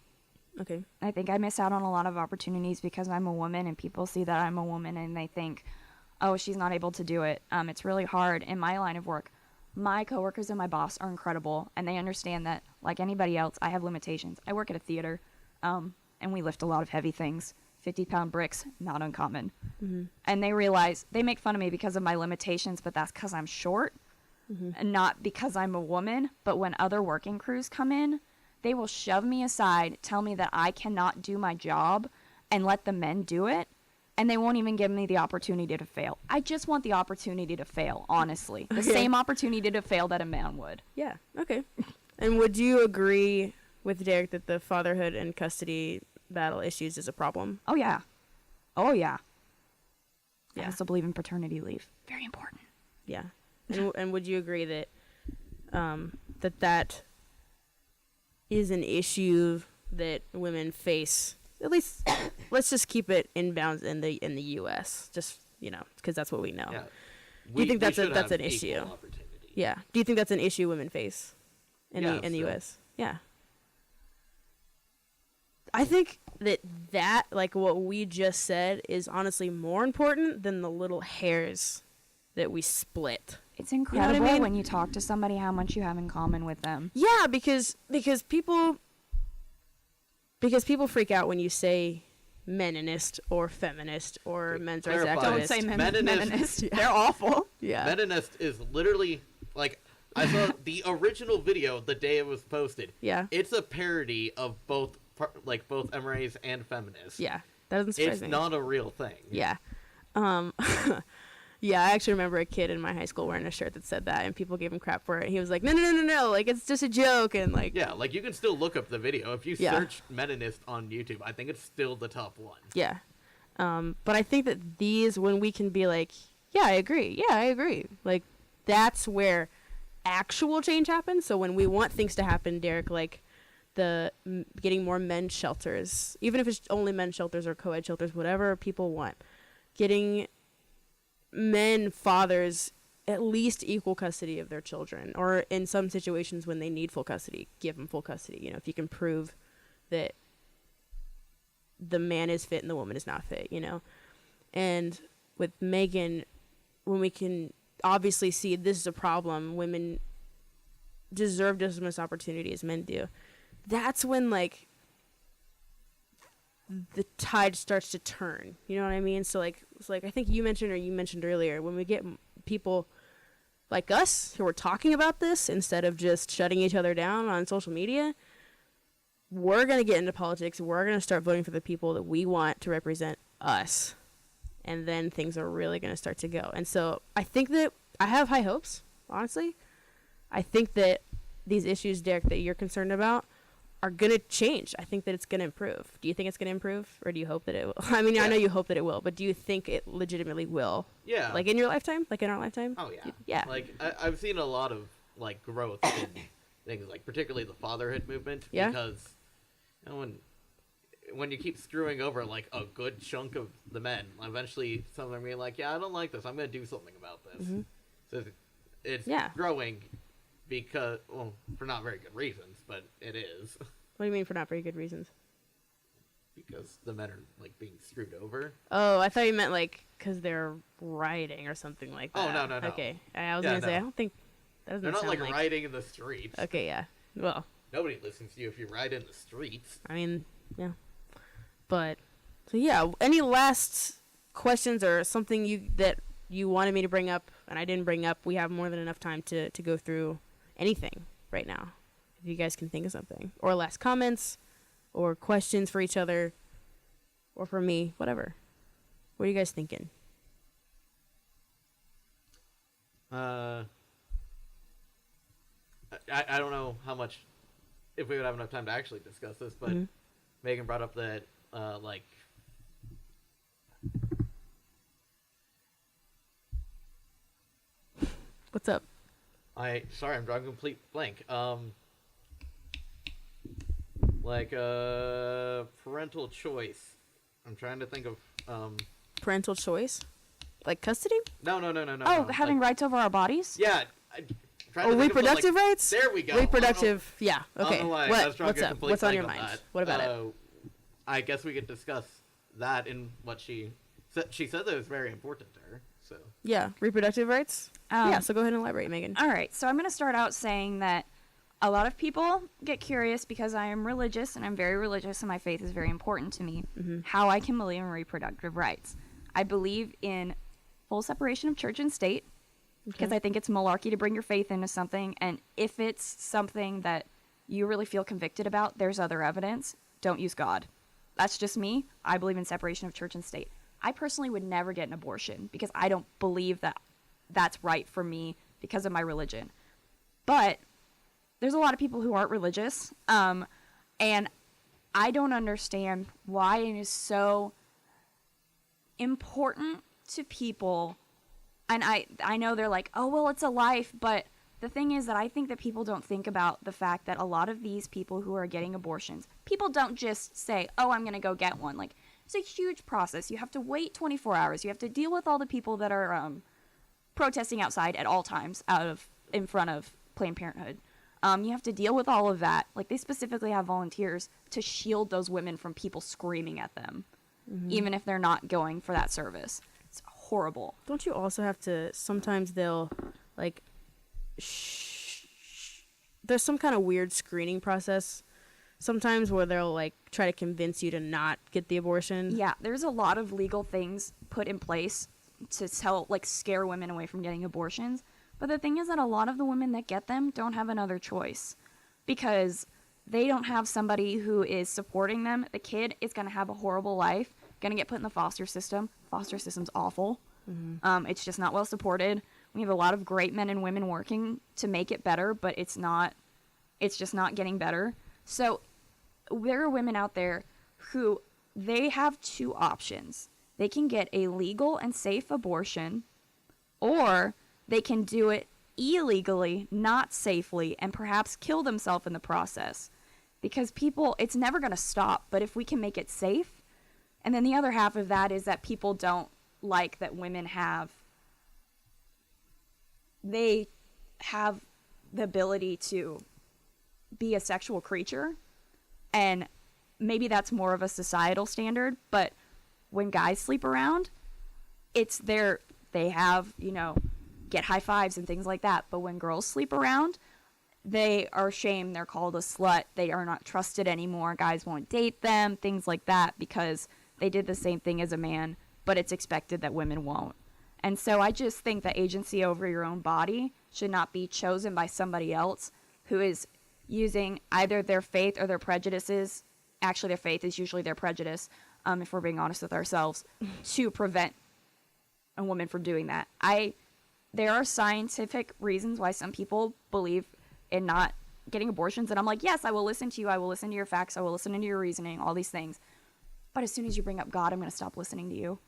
Okay. I think I miss out on a lot of opportunities because I'm a woman and people see that I'm a woman and they think, oh, she's not able to do it. It's really hard in my line of work. My coworkers and my boss are incredible, and they understand that, like anybody else, I have limitations. I work at a theater, and we lift a lot of heavy things. 50-pound bricks, not uncommon. Mm-hmm. And they realize, they make fun of me because of my limitations, but that's because I'm short, and not because I'm a woman. But when other working crews come in, they will shove me aside, tell me that I cannot do my job, and let the men do it. And they won't even give me the opportunity to fail. I just want the opportunity to fail, honestly. The same opportunity to fail that a man would. Yeah, okay. And would you agree with Derek that the fatherhood and custody battle issues is a problem? Oh, yeah. Oh, yeah. I also believe in paternity leave. Very important. Yeah. And would you agree that that is an issue that women face? At least, let's just keep it in bounds in the U.S. Just because that's what we know. Yeah. Do you think that's an issue? Yeah. Do you think that's an issue women face in the U.S.? Yeah. I think that like what we just said is honestly more important than the little hairs that we split. It's incredible when you talk to somebody how much you have in common with them. Yeah, because people freak out when you say meninist or feminist or men's rights activist. Don't say meninist. Yeah. They're awful. Yeah. Meninist is literally like I saw the original video the day it was posted. Yeah. It's a parody of both MRAs and feminists. Yeah. That doesn't surprise me. It's not a real thing. Yeah. Yeah, I actually remember a kid in my high school wearing a shirt that said that, and people gave him crap for it. He was like, no, like, it's just a joke, and like... Yeah, like, you can still look up the video. If you search Meninist on YouTube, I think it's still the top one. Yeah. But I think that these, when we can be like, yeah, I agree, like, that's where actual change happens. So when we want things to happen, Derek, like, getting more men's shelters, even if it's only men's shelters or co-ed shelters, whatever people want, getting men, fathers, at least equal custody of their children, or in some situations when they need full custody, give them full custody. If you can prove that the man is fit and the woman is not fit, And with Megan, when we can obviously see this is a problem, women deserve just as much opportunity as men do. That's when, like, the tide starts to turn. You know what I mean? So, like, it's like I think you mentioned earlier, when we get people like us who are talking about this instead of just shutting each other down on social media, we're going to get into politics. We're going to start voting for the people that we want to represent us. And then things are really going to start to go. And so I think that I have high hopes, honestly. I think that these issues, Derek, that you're concerned about are going to change. I think that it's going to improve. Do you think it's going to improve, or do you hope that it will? I mean, I know you hope that it will, but do you think it legitimately will? Yeah. Like in your lifetime? Like in our lifetime? Oh, yeah. Yeah. Like, I've seen a lot of, like, growth in things, like, particularly the fatherhood movement. Yeah. Because, when you keep screwing over, like, a good chunk of the men, eventually some of them are gonna be like, yeah, I don't like this. I'm going to do something about this. Mm-hmm. So it's growing because, well, for not very good reasons, but it is. What do you mean for not very good reasons? Because the men are, like, being screwed over. Oh, I thought you meant, like, because they're rioting or something like that. Oh, no. Okay. I was going to say, I don't think... That doesn't They're not, sound like, rioting in the streets. Okay, yeah. Well... Nobody listens to you if you ride in the streets. I mean, yeah. But, so yeah, any last questions or something that you wanted me to bring up and I didn't bring up? We have more than enough time to go through anything right now. If you guys can think of something. Or last comments, or questions for each other, or for me, whatever. What are you guys thinking? I don't know how much, if we would have enough time to actually discuss this, but Megan brought up that, What's up? Sorry, I'm drawing a complete blank. Parental choice. I'm trying to think of, Parental choice? Like custody? No. Oh, having rights over our bodies? Yeah. Reproductive rights? There we go. Reproductive, yeah. Okay. What's up? What's on your mind? What about it? I guess we could discuss that in what she said. She said that it was very important to her. So yeah, reproductive rights. Yeah. So go ahead and elaborate, Megan. All right. So I'm going to start out saying that a lot of people get curious because I am religious and I'm very religious and my faith is very important to me. Mm-hmm. How I can believe in reproductive rights. I believe in full separation of church and state. Because I think it's malarkey to bring your faith into something, and if it's something that you really feel convicted about, there's other evidence. Don't use God. That's just me. I believe in separation of church and state. I personally would never get an abortion because I don't believe that that's right for me because of my religion. But there's a lot of people who aren't religious, and I don't understand why it is so important to people, and I know they're like, oh, well, it's a life, but the thing is that I think that people don't think about the fact that a lot of these people who are getting abortions, people don't just say, oh, I'm going to go get one. Like, it's a huge process. You have to wait 24 hours. You have to deal with all the people that are protesting outside at all times in front of Planned Parenthood. You have to deal with all of that. Like, they specifically have volunteers to shield those women from people screaming at them, even if they're not going for that service. It's horrible. Don't you also have to, sometimes they'll, like, there's some kind of weird screening process sometimes where they'll, like, try to convince you to not get the abortion. Yeah, there's a lot of legal things put in place to scare women away from getting abortions. But the thing is that a lot of the women that get them don't have another choice because they don't have somebody who is supporting them. The kid is going to have a horrible life, going to get put in the foster system. Foster system's awful. It's just not well supported. We have a lot of great men and women working to make it better, but it's just not getting better. So there are women out there who they have two options. They can get a legal and safe abortion, or they can do it illegally, not safely, and perhaps kill themselves in the process. Because people, it's never going to stop, but if we can make it safe, and then the other half of that is that people don't like that women have the ability to be a sexual creature, and maybe that's more of a societal standard, but when guys sleep around, they have, get high fives and things like that. But when girls sleep around, they are shamed. They're called a slut. They are not trusted anymore. Guys won't date them, things like that, because they did the same thing as a man, but it's expected that women won't. And so I just think that agency over your own body should not be chosen by somebody else who is using either their faith or their prejudices. Actually, their faith is usually their prejudice, if we're being honest with ourselves, to prevent a woman from doing that. There are scientific reasons why some people believe in not getting abortions, and I'm like, yes, I will listen to you. I will listen to your facts. I will listen to your reasoning, all these things. But as soon as you bring up God, I'm going to stop listening to you,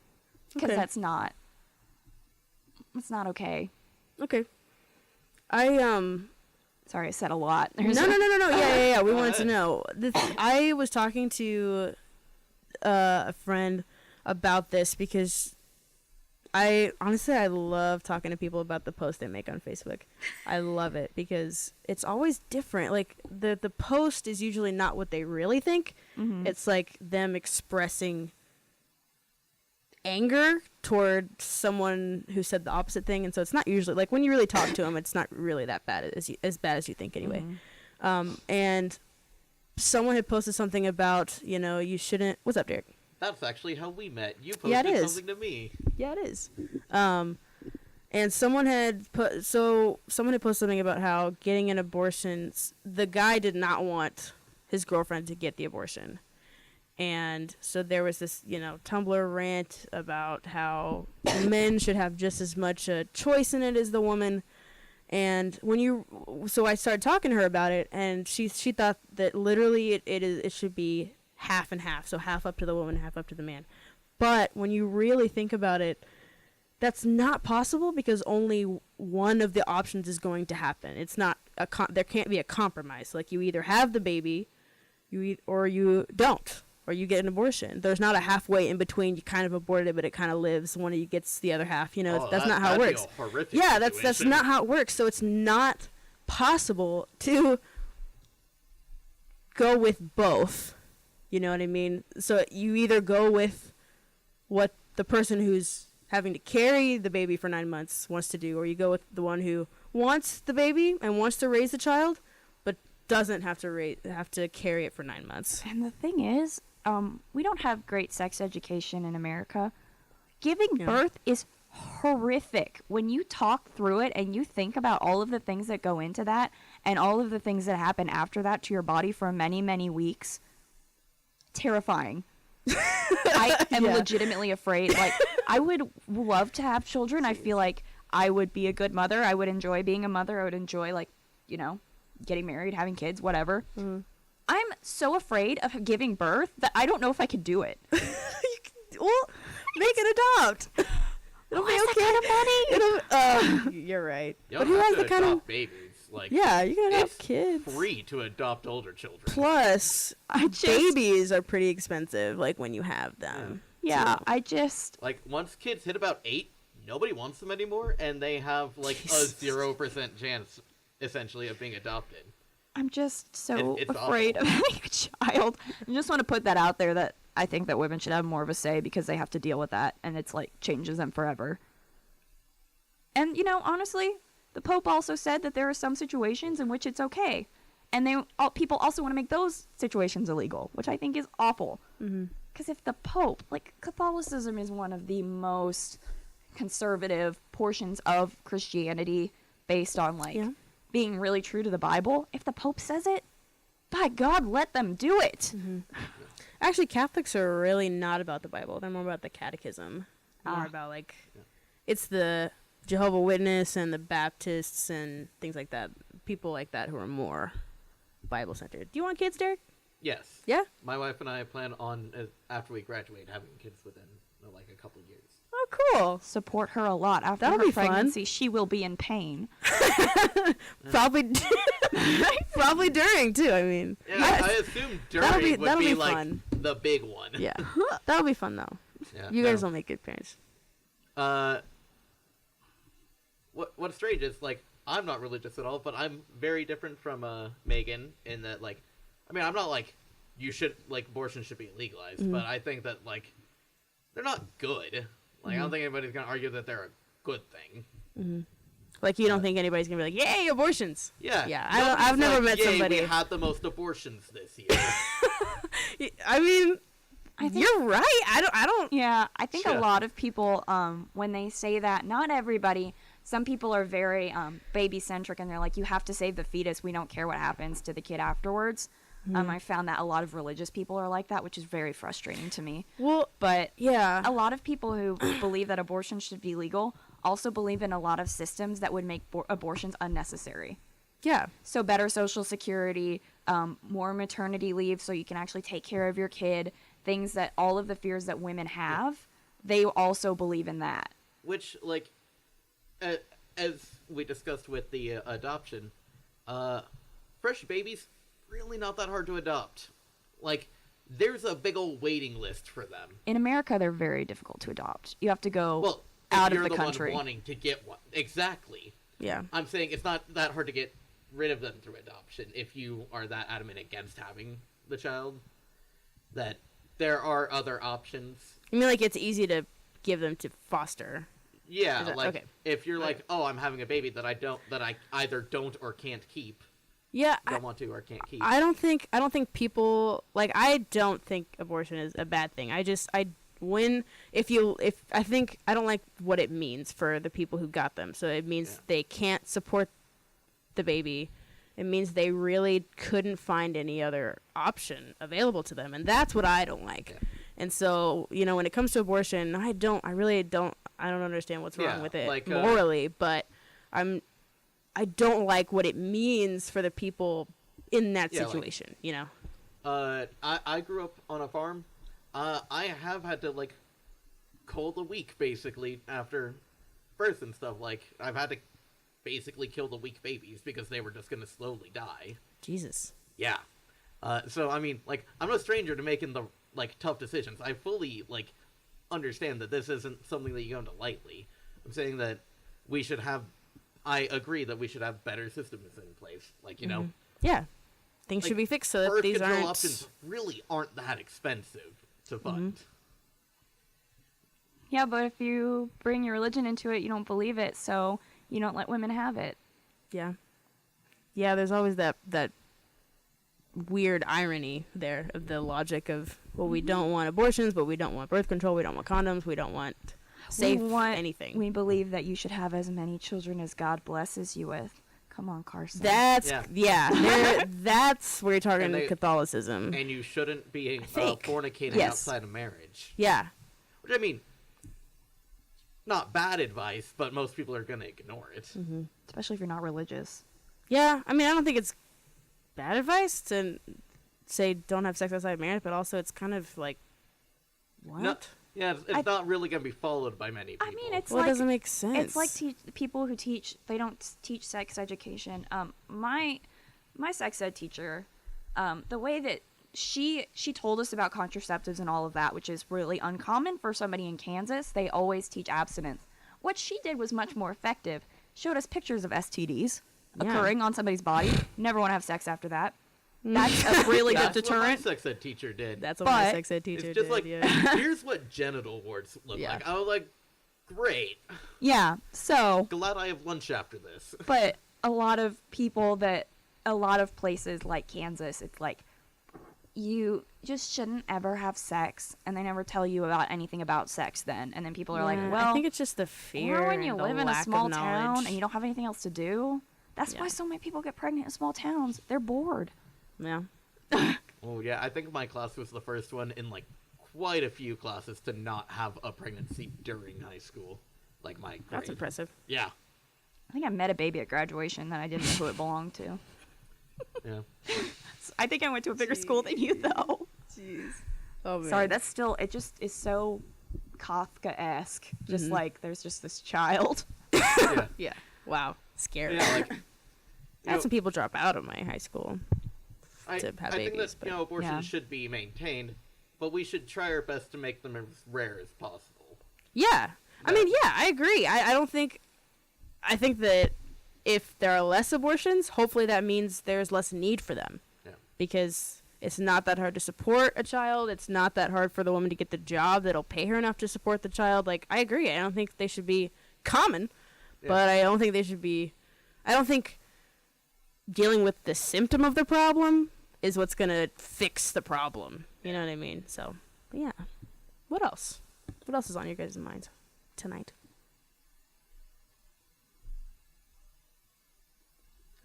because it's not okay. Okay. Sorry, I said a lot. No. Yeah. We wanted to know. I was talking to a friend about this because I love talking to people about the post they make on Facebook. I love it because it's always different. Like the post is usually not what they really think. It's like them expressing anger toward someone who said the opposite thing, and so it's not usually, like, when you really talk to them, it's not really that bad, as bad as you think anyway. And someone had posted something about, you shouldn't. What's up, Derek? That's actually how we met. You posted something to me. Yeah, it is. And someone had posted something about how getting an abortion, the guy did not want his girlfriend to get the abortion. And so there was this, Tumblr rant about how men should have just as much a choice in it as the woman. And so I started talking to her about it, and she thought that literally it should be half and half. So half up to the woman, half up to the man. But when you really think about it, that's not possible because only one of the options is going to happen. It's not there can't be a compromise. Like, you either have the baby, or you don't. Or you get an abortion. There's not a halfway in between. You kind of aborted it, but it kind of lives. One of you gets the other half. That's not how it works. Yeah, that's not how it works. So it's not possible to go with both. You know what I mean? So you either go with what the person who's having to carry the baby for 9 months wants to do, or you go with the one who wants the baby and wants to raise the child, but doesn't have to carry it for 9 months. And the thing is, we don't have great sex education in America. Giving birth is horrific. When you talk through it and you think about all of the things that go into that and all of the things that happen after that to your body for many, many weeks, terrifying. I am legitimately afraid. Like, I would love to have children. I feel like I would be a good mother. I would enjoy being a mother. I would enjoy, getting married, having kids, whatever. I'm so afraid of giving birth that I don't know if I could do it. Well, make it adopt. It'll Who be has okay. that kind of money? You're right. You But don't who have has to the kind of... adopt babies. Like, Yeah, you can adopt it's kids. free to adopt older children. Plus, I just- babies are pretty expensive, like, when you have them. Yeah, too. I just... Like, once kids hit about 8, nobody wants them anymore, and they have, like, Jesus. a 0% chance, essentially, of being adopted. I'm just so It's afraid awful. of having a child. I just want to put that out there that I think that women should have more of a say because they have to deal with that, and it's like changes them forever. And you know, honestly, the Pope also said that there are some situations in which it's okay, and people also want to make those situations illegal, which I think is awful. Because if the Pope, like, Catholicism is one of the most conservative portions of Christianity, based on like being really true to the Bible. If the Pope says it, by God, let them do it. Actually, Catholics are really not about the Bible. They're more about the catechism. More about, like, it's the Jehovah's Witness and the Baptists and things like that. People like that who are more Bible-centered. Do you want kids, Derek? Yes. Yeah? My wife and I plan on, after we graduate, having kids within, like, a couple years. Oh, cool. Support her a lot. After That'll her be fun. pregnancy, she will be in pain. Probably probably during, too, I mean. Yeah, Yes. I assume That'll during would be be like, fun. the big one. Yeah. That'll be fun, though. Yeah, You guys no. will make good parents. What's strange is, like, I'm not religious at all, but I'm very different from Megan in that, like, I mean, I'm not like you should, like, abortion should be legalized, but I think that, like, they're not good. Like, I don't think anybody's gonna argue that they're a good thing. Like, you don't think anybody's going to be like, yay, abortions. Yeah. Yeah, Nobody's I've never like, met "Yay, somebody. we had the most abortions this year." I mean, I think- you're right. I don't. Yeah, I think a Sure. lot of people, when they say that, not everybody, some people are very baby-centric, and they're like, you have to save the fetus. We don't care what happens to the kid afterwards. I found that a lot of religious people are like that, which is very frustrating to me. Well, But yeah. a lot of people who believe that abortion should be legal also believe in a lot of systems that would make abortions unnecessary. Yeah. So better Social Security, more maternity leave so you can actually take care of your kid, things that all of the fears that women have, they also believe in that. Which, like, as we discussed with the adoption, fresh babies, really not that hard to adopt. Like, there's a big old waiting list for them. In America, they're very difficult to adopt. You have to go Well, out if you're of the country. one wanting to get one. Exactly. Yeah. I'm saying it's not that hard to get rid of them through adoption if you are that adamant against having the child. That there are other options. You mean like it's easy to give them to foster? Yeah, Is that- like okay. if you're like, oh, I'm having a baby that I either don't or can't keep, Yeah. don't want to or can't keep. I don't think people like. I don't think abortion is a bad thing. I don't like what it means for the people who got them. So it means they can't support the baby. It means they really couldn't find any other option available to them, and that's what I don't like. Yeah. And so, you know, when it comes to abortion, I don't understand what's wrong with it like, morally, but I don't like what it means for the people in that Yeah, like- situation, you know? I grew up on a farm. I have had to, like, cold a week, basically, after birth and stuff. Like, I've had to basically kill the weak babies because they were just going to slowly die. Jesus. Yeah. So, I mean, like, I'm no stranger to making the, like, tough decisions. I fully, like, understand that this isn't something that you go into lightly. I'm saying that I agree that we should have better systems in place. Like, you know, Yeah. Things Like, should be fixed so that birth these control aren't... options really aren't that expensive to fund. Yeah, but if you bring your religion into it, you don't believe it, so you don't let women have it. Yeah. Yeah, there's always that weird irony there of the logic of, well, we don't want abortions, but we don't want birth control, we don't want condoms, we don't want safe anything. We believe that you should have as many children as God blesses you with. Come on, Carson. That's that's where you're talking And they- Catholicism. And you shouldn't be think. fornicating Yes. outside of marriage. Yeah. Which, I mean, not bad advice, but most people are going to ignore it. Especially if you're not religious. Yeah, I mean, I don't think it's bad advice to say don't have sex outside of marriage, but also it's kind of like, what? Yeah, it's not really going to be followed by many people. I mean, it's Well, like it doesn't make sense. It's like people who teach. They don't teach sex education. My sex ed teacher, the way that she told us about contraceptives and all of that, which is really uncommon for somebody in Kansas. They always teach abstinence. What she did was much more effective. Showed us pictures of STDs occurring on somebody's body. Never want to have sex after that. That's a really good deterrent. That's what my sex ed teacher did. That's what my sex ed teacher it's just did. like, yeah. here's what genital warts look like. I was like, great. Yeah. So Glad I have lunch after this. But a lot of places like Kansas, it's like you just shouldn't ever have sex, and they never tell you about anything about sex then. And then people are like, well, I think it's just the fear. or when you and the live in a lack small of town knowledge. and you don't have anything else to do. That's why so many people get pregnant in small towns. They're bored. Yeah. Oh, yeah, I think my class was the first one in, like, quite a few classes to not have a pregnancy during high school. Like, my grade. That's impressive. Yeah. I think I met a baby at graduation that I didn't know who it belonged to. Yeah. I think I went to a bigger school than you, though. Jeez. Oh, man. Sorry, that's still, it just is so Kafka-esque. Just like, there's just this child. Yeah. Yeah. Wow. Scary. Yeah, like, I had some people drop out of my high school. I to have think babies, that, abortion yeah. should be maintained, but we should try our best to make them as rare as possible. Yeah. I mean, yeah, I agree. I think that if there are less abortions, hopefully that means there's less need for them. Yeah. Because it's not that hard to support a child. It's not that hard for the woman to get the job that'll pay her enough to support the child. Like, I agree. I don't think they should be common, but I don't think they should be... I don't think dealing with the symptom of the problem is what's going to fix the problem. You know what I mean? So, but yeah. What else? What else is on your guys' minds tonight?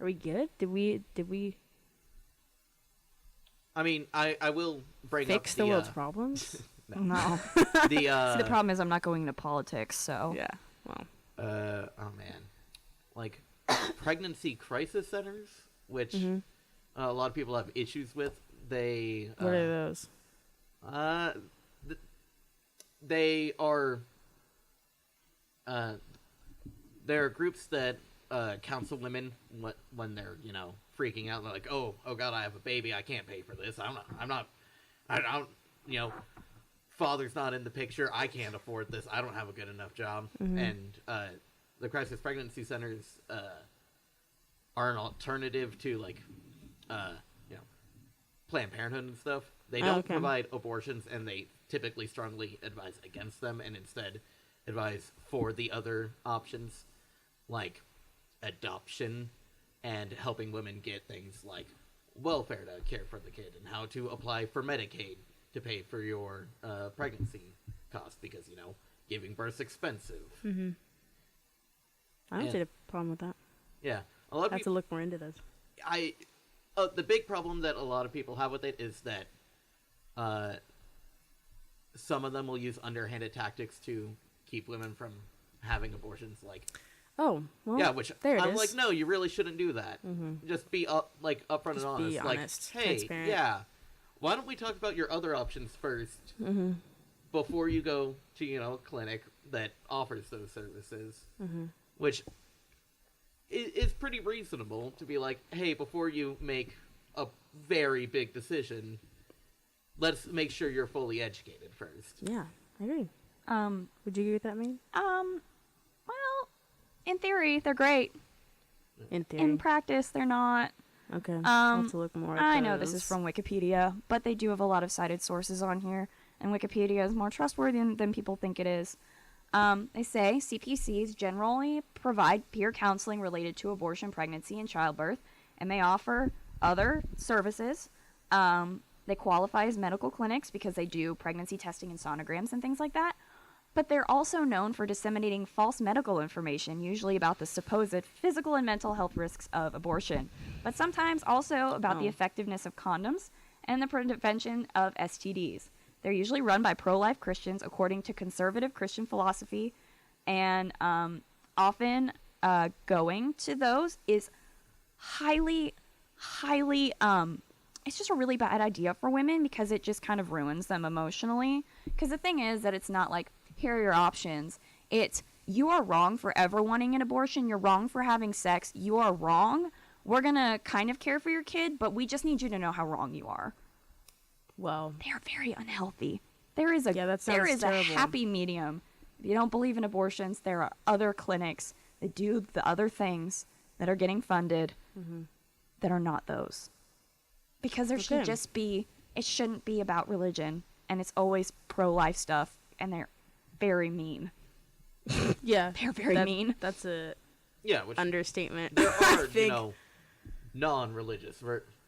Are we good? Did we I mean, I will bring fix up the world's problems? No. the See, the problem is I'm not going into politics, so. Yeah. Well. oh man, like pregnancy crisis centers, which a lot of people have issues with. They What are those? They are there are groups that counsel women when they're freaking out. They're like, oh god, I have a baby, I can't pay for this. I don't father's not in the picture, I can't afford this, I don't have a good enough job. And the crisis pregnancy centers are an alternative to like Planned Parenthood and stuff. They don't provide abortions, and they typically strongly advise against them, and instead advise for the other options, like adoption and helping women get things like welfare to care for the kid, and how to apply for Medicaid to pay for your pregnancy costs, because giving birth's expensive. I don't see a problem with that. Yeah, a lot of I have to look more into this. The big problem that a lot of people have with it is that some of them will use underhanded tactics to keep women from having abortions. Like, oh, well, yeah, which there it I'm is. like, no, you really shouldn't do that. Just be upfront and honest. Be like, honest, hey, transparent. yeah, why don't we talk about your other options first before you go to a clinic that offers those services, which is pretty reasonable to be like, hey, before you make a very big decision, let's make sure you're fully educated first. Yeah, I agree. Would you agree with that, Megan? Well, in theory, they're great. In theory. In practice, they're not. Okay. I'll have to look more at I know this those. is from Wikipedia, but they do have a lot of cited sources on here, and Wikipedia is more trustworthy than people think it is. They say CPCs generally provide peer counseling related to abortion, pregnancy, and childbirth, and they offer other services. They qualify as medical clinics because they do pregnancy testing and sonograms and things like that. But they're also known for disseminating false medical information, usually about the supposed physical and mental health risks of abortion, but sometimes also about the effectiveness of condoms and the prevention of STDs. They're usually run by pro-life Christians according to conservative Christian philosophy, and often going to those is highly it's just a really bad idea for women because it just kind of ruins them emotionally. Because the thing is that it's not like, here are your options. It's, you are wrong for ever wanting an abortion. You're wrong for having sex. You are wrong. We're going to kind of care for your kid, but we just need you to know how wrong you are. Well, They are very unhealthy. There is a Yeah, that there sounds is terrible. a happy medium. If you don't believe in abortions, there are other clinics that do the other things that are getting funded that are not those. Because there should Okay. just be, it shouldn't be about religion, and it's always pro-life stuff, and they're very mean. yeah. They're very mean. That's a Yeah, which understatement. there I are, think. non-religious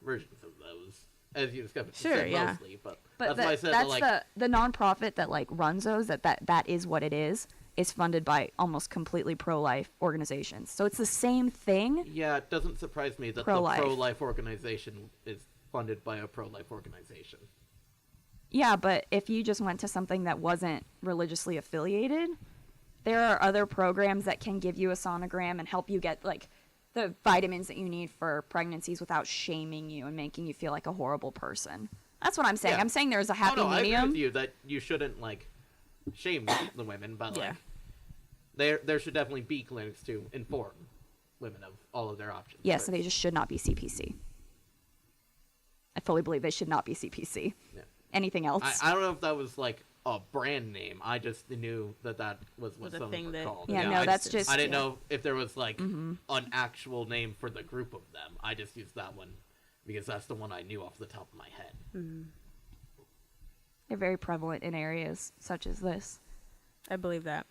versions of those, as you discovered. Sure, said yeah. Mostly, but But that's why I said that's like, the nonprofit that like runs those, that is what it is funded by almost completely pro-life organizations. So it's the same thing. yeah, it doesn't surprise me that Pro-life. the pro-life organization is funded by a pro-life organization. Yeah, but if you just went to something that wasn't religiously affiliated, there are other programs that can give you a sonogram and help you get like the vitamins that you need for pregnancies without shaming you and making you feel like a horrible person. That's what I'm saying. Yeah. I'm saying there's a happy I agree medium. with you that you shouldn't like shame the women, but Yeah. like there should definitely be clinics to inform women of all of their options. Yes, first. they just should not be CPC. I fully believe they should not be CPC. Yeah. Anything else? I don't know if that was like a brand name. I just knew that was what Was a some thing were that- called. Yeah, no, I that's just- I didn't yeah. know if there was like an actual name for the group of them. I just used that one because that's the one I knew off the top of my head. They're very prevalent in areas such as this. I believe that.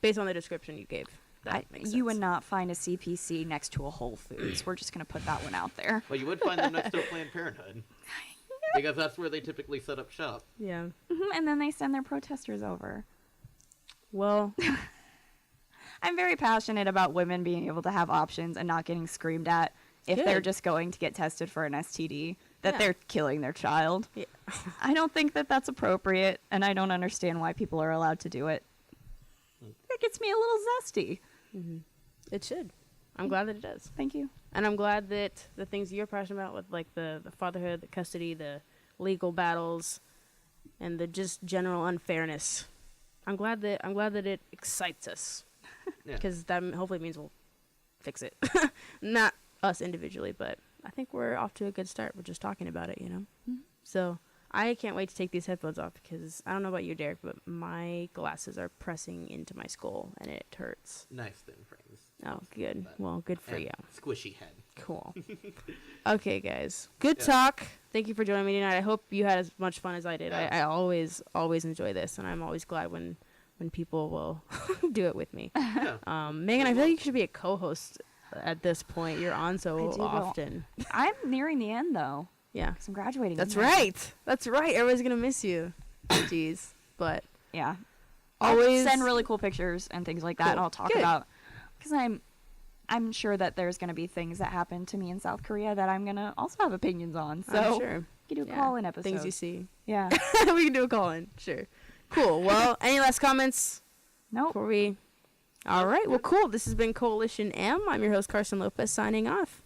Based on the description you gave, that makes sense. You would not find a CPC next to a Whole Foods. We're just going to put that one out there. But you would find them next to a Planned Parenthood because that's where they typically set up shop. Yeah. And then they send their protesters over. Well, I'm very passionate about women being able to have options and not getting screamed at if they're Good. just going to get tested for an STD, that Yeah. they're killing their child. yeah. I don't think that that's appropriate, and I don't understand why people are allowed to do it. It gets me a little zesty. It should. I'm glad that it does. Thank you. And I'm glad that the things you're passionate about with like the fatherhood, the custody, the legal battles, and the just general unfairness. I'm glad that it excites us. Yeah. Because that hopefully means we'll fix it. Not us individually, but I think we're off to a good start. We're just talking about it, you know? So I can't wait to take these headphones off because I don't know about you, Derek, but my glasses are pressing into my skull and it hurts. Nice thin frames. Oh, good. Well, good for And you. Squishy head. Cool. Okay, guys. Good Yeah. talk. Thank you for joining me tonight. I hope you had as much fun as I did. Yeah. I always enjoy this, and I'm always glad when people will do it with me. Yeah. Megan, I feel like you should be a co-host at this point. You're on I so do go- often. I'm nearing the end, though, Yeah. because I'm graduating. That's in May. right. That's right. Everybody's going to miss you. Jeez. But Yeah. always I'll send really cool pictures and things like that, and Cool. I'll talk Good. about, because I'm sure that there's going to be things that happen to me in South Korea that I'm going to also have opinions on. So I'm sure. we can do a Yeah. call-in episode. Things you see. Yeah. We can do a call-in. Sure. Cool. Well, any last comments Nope. before we... All right. Well, cool. This has been Coalition M. I'm your host, Carson Lopez, signing off.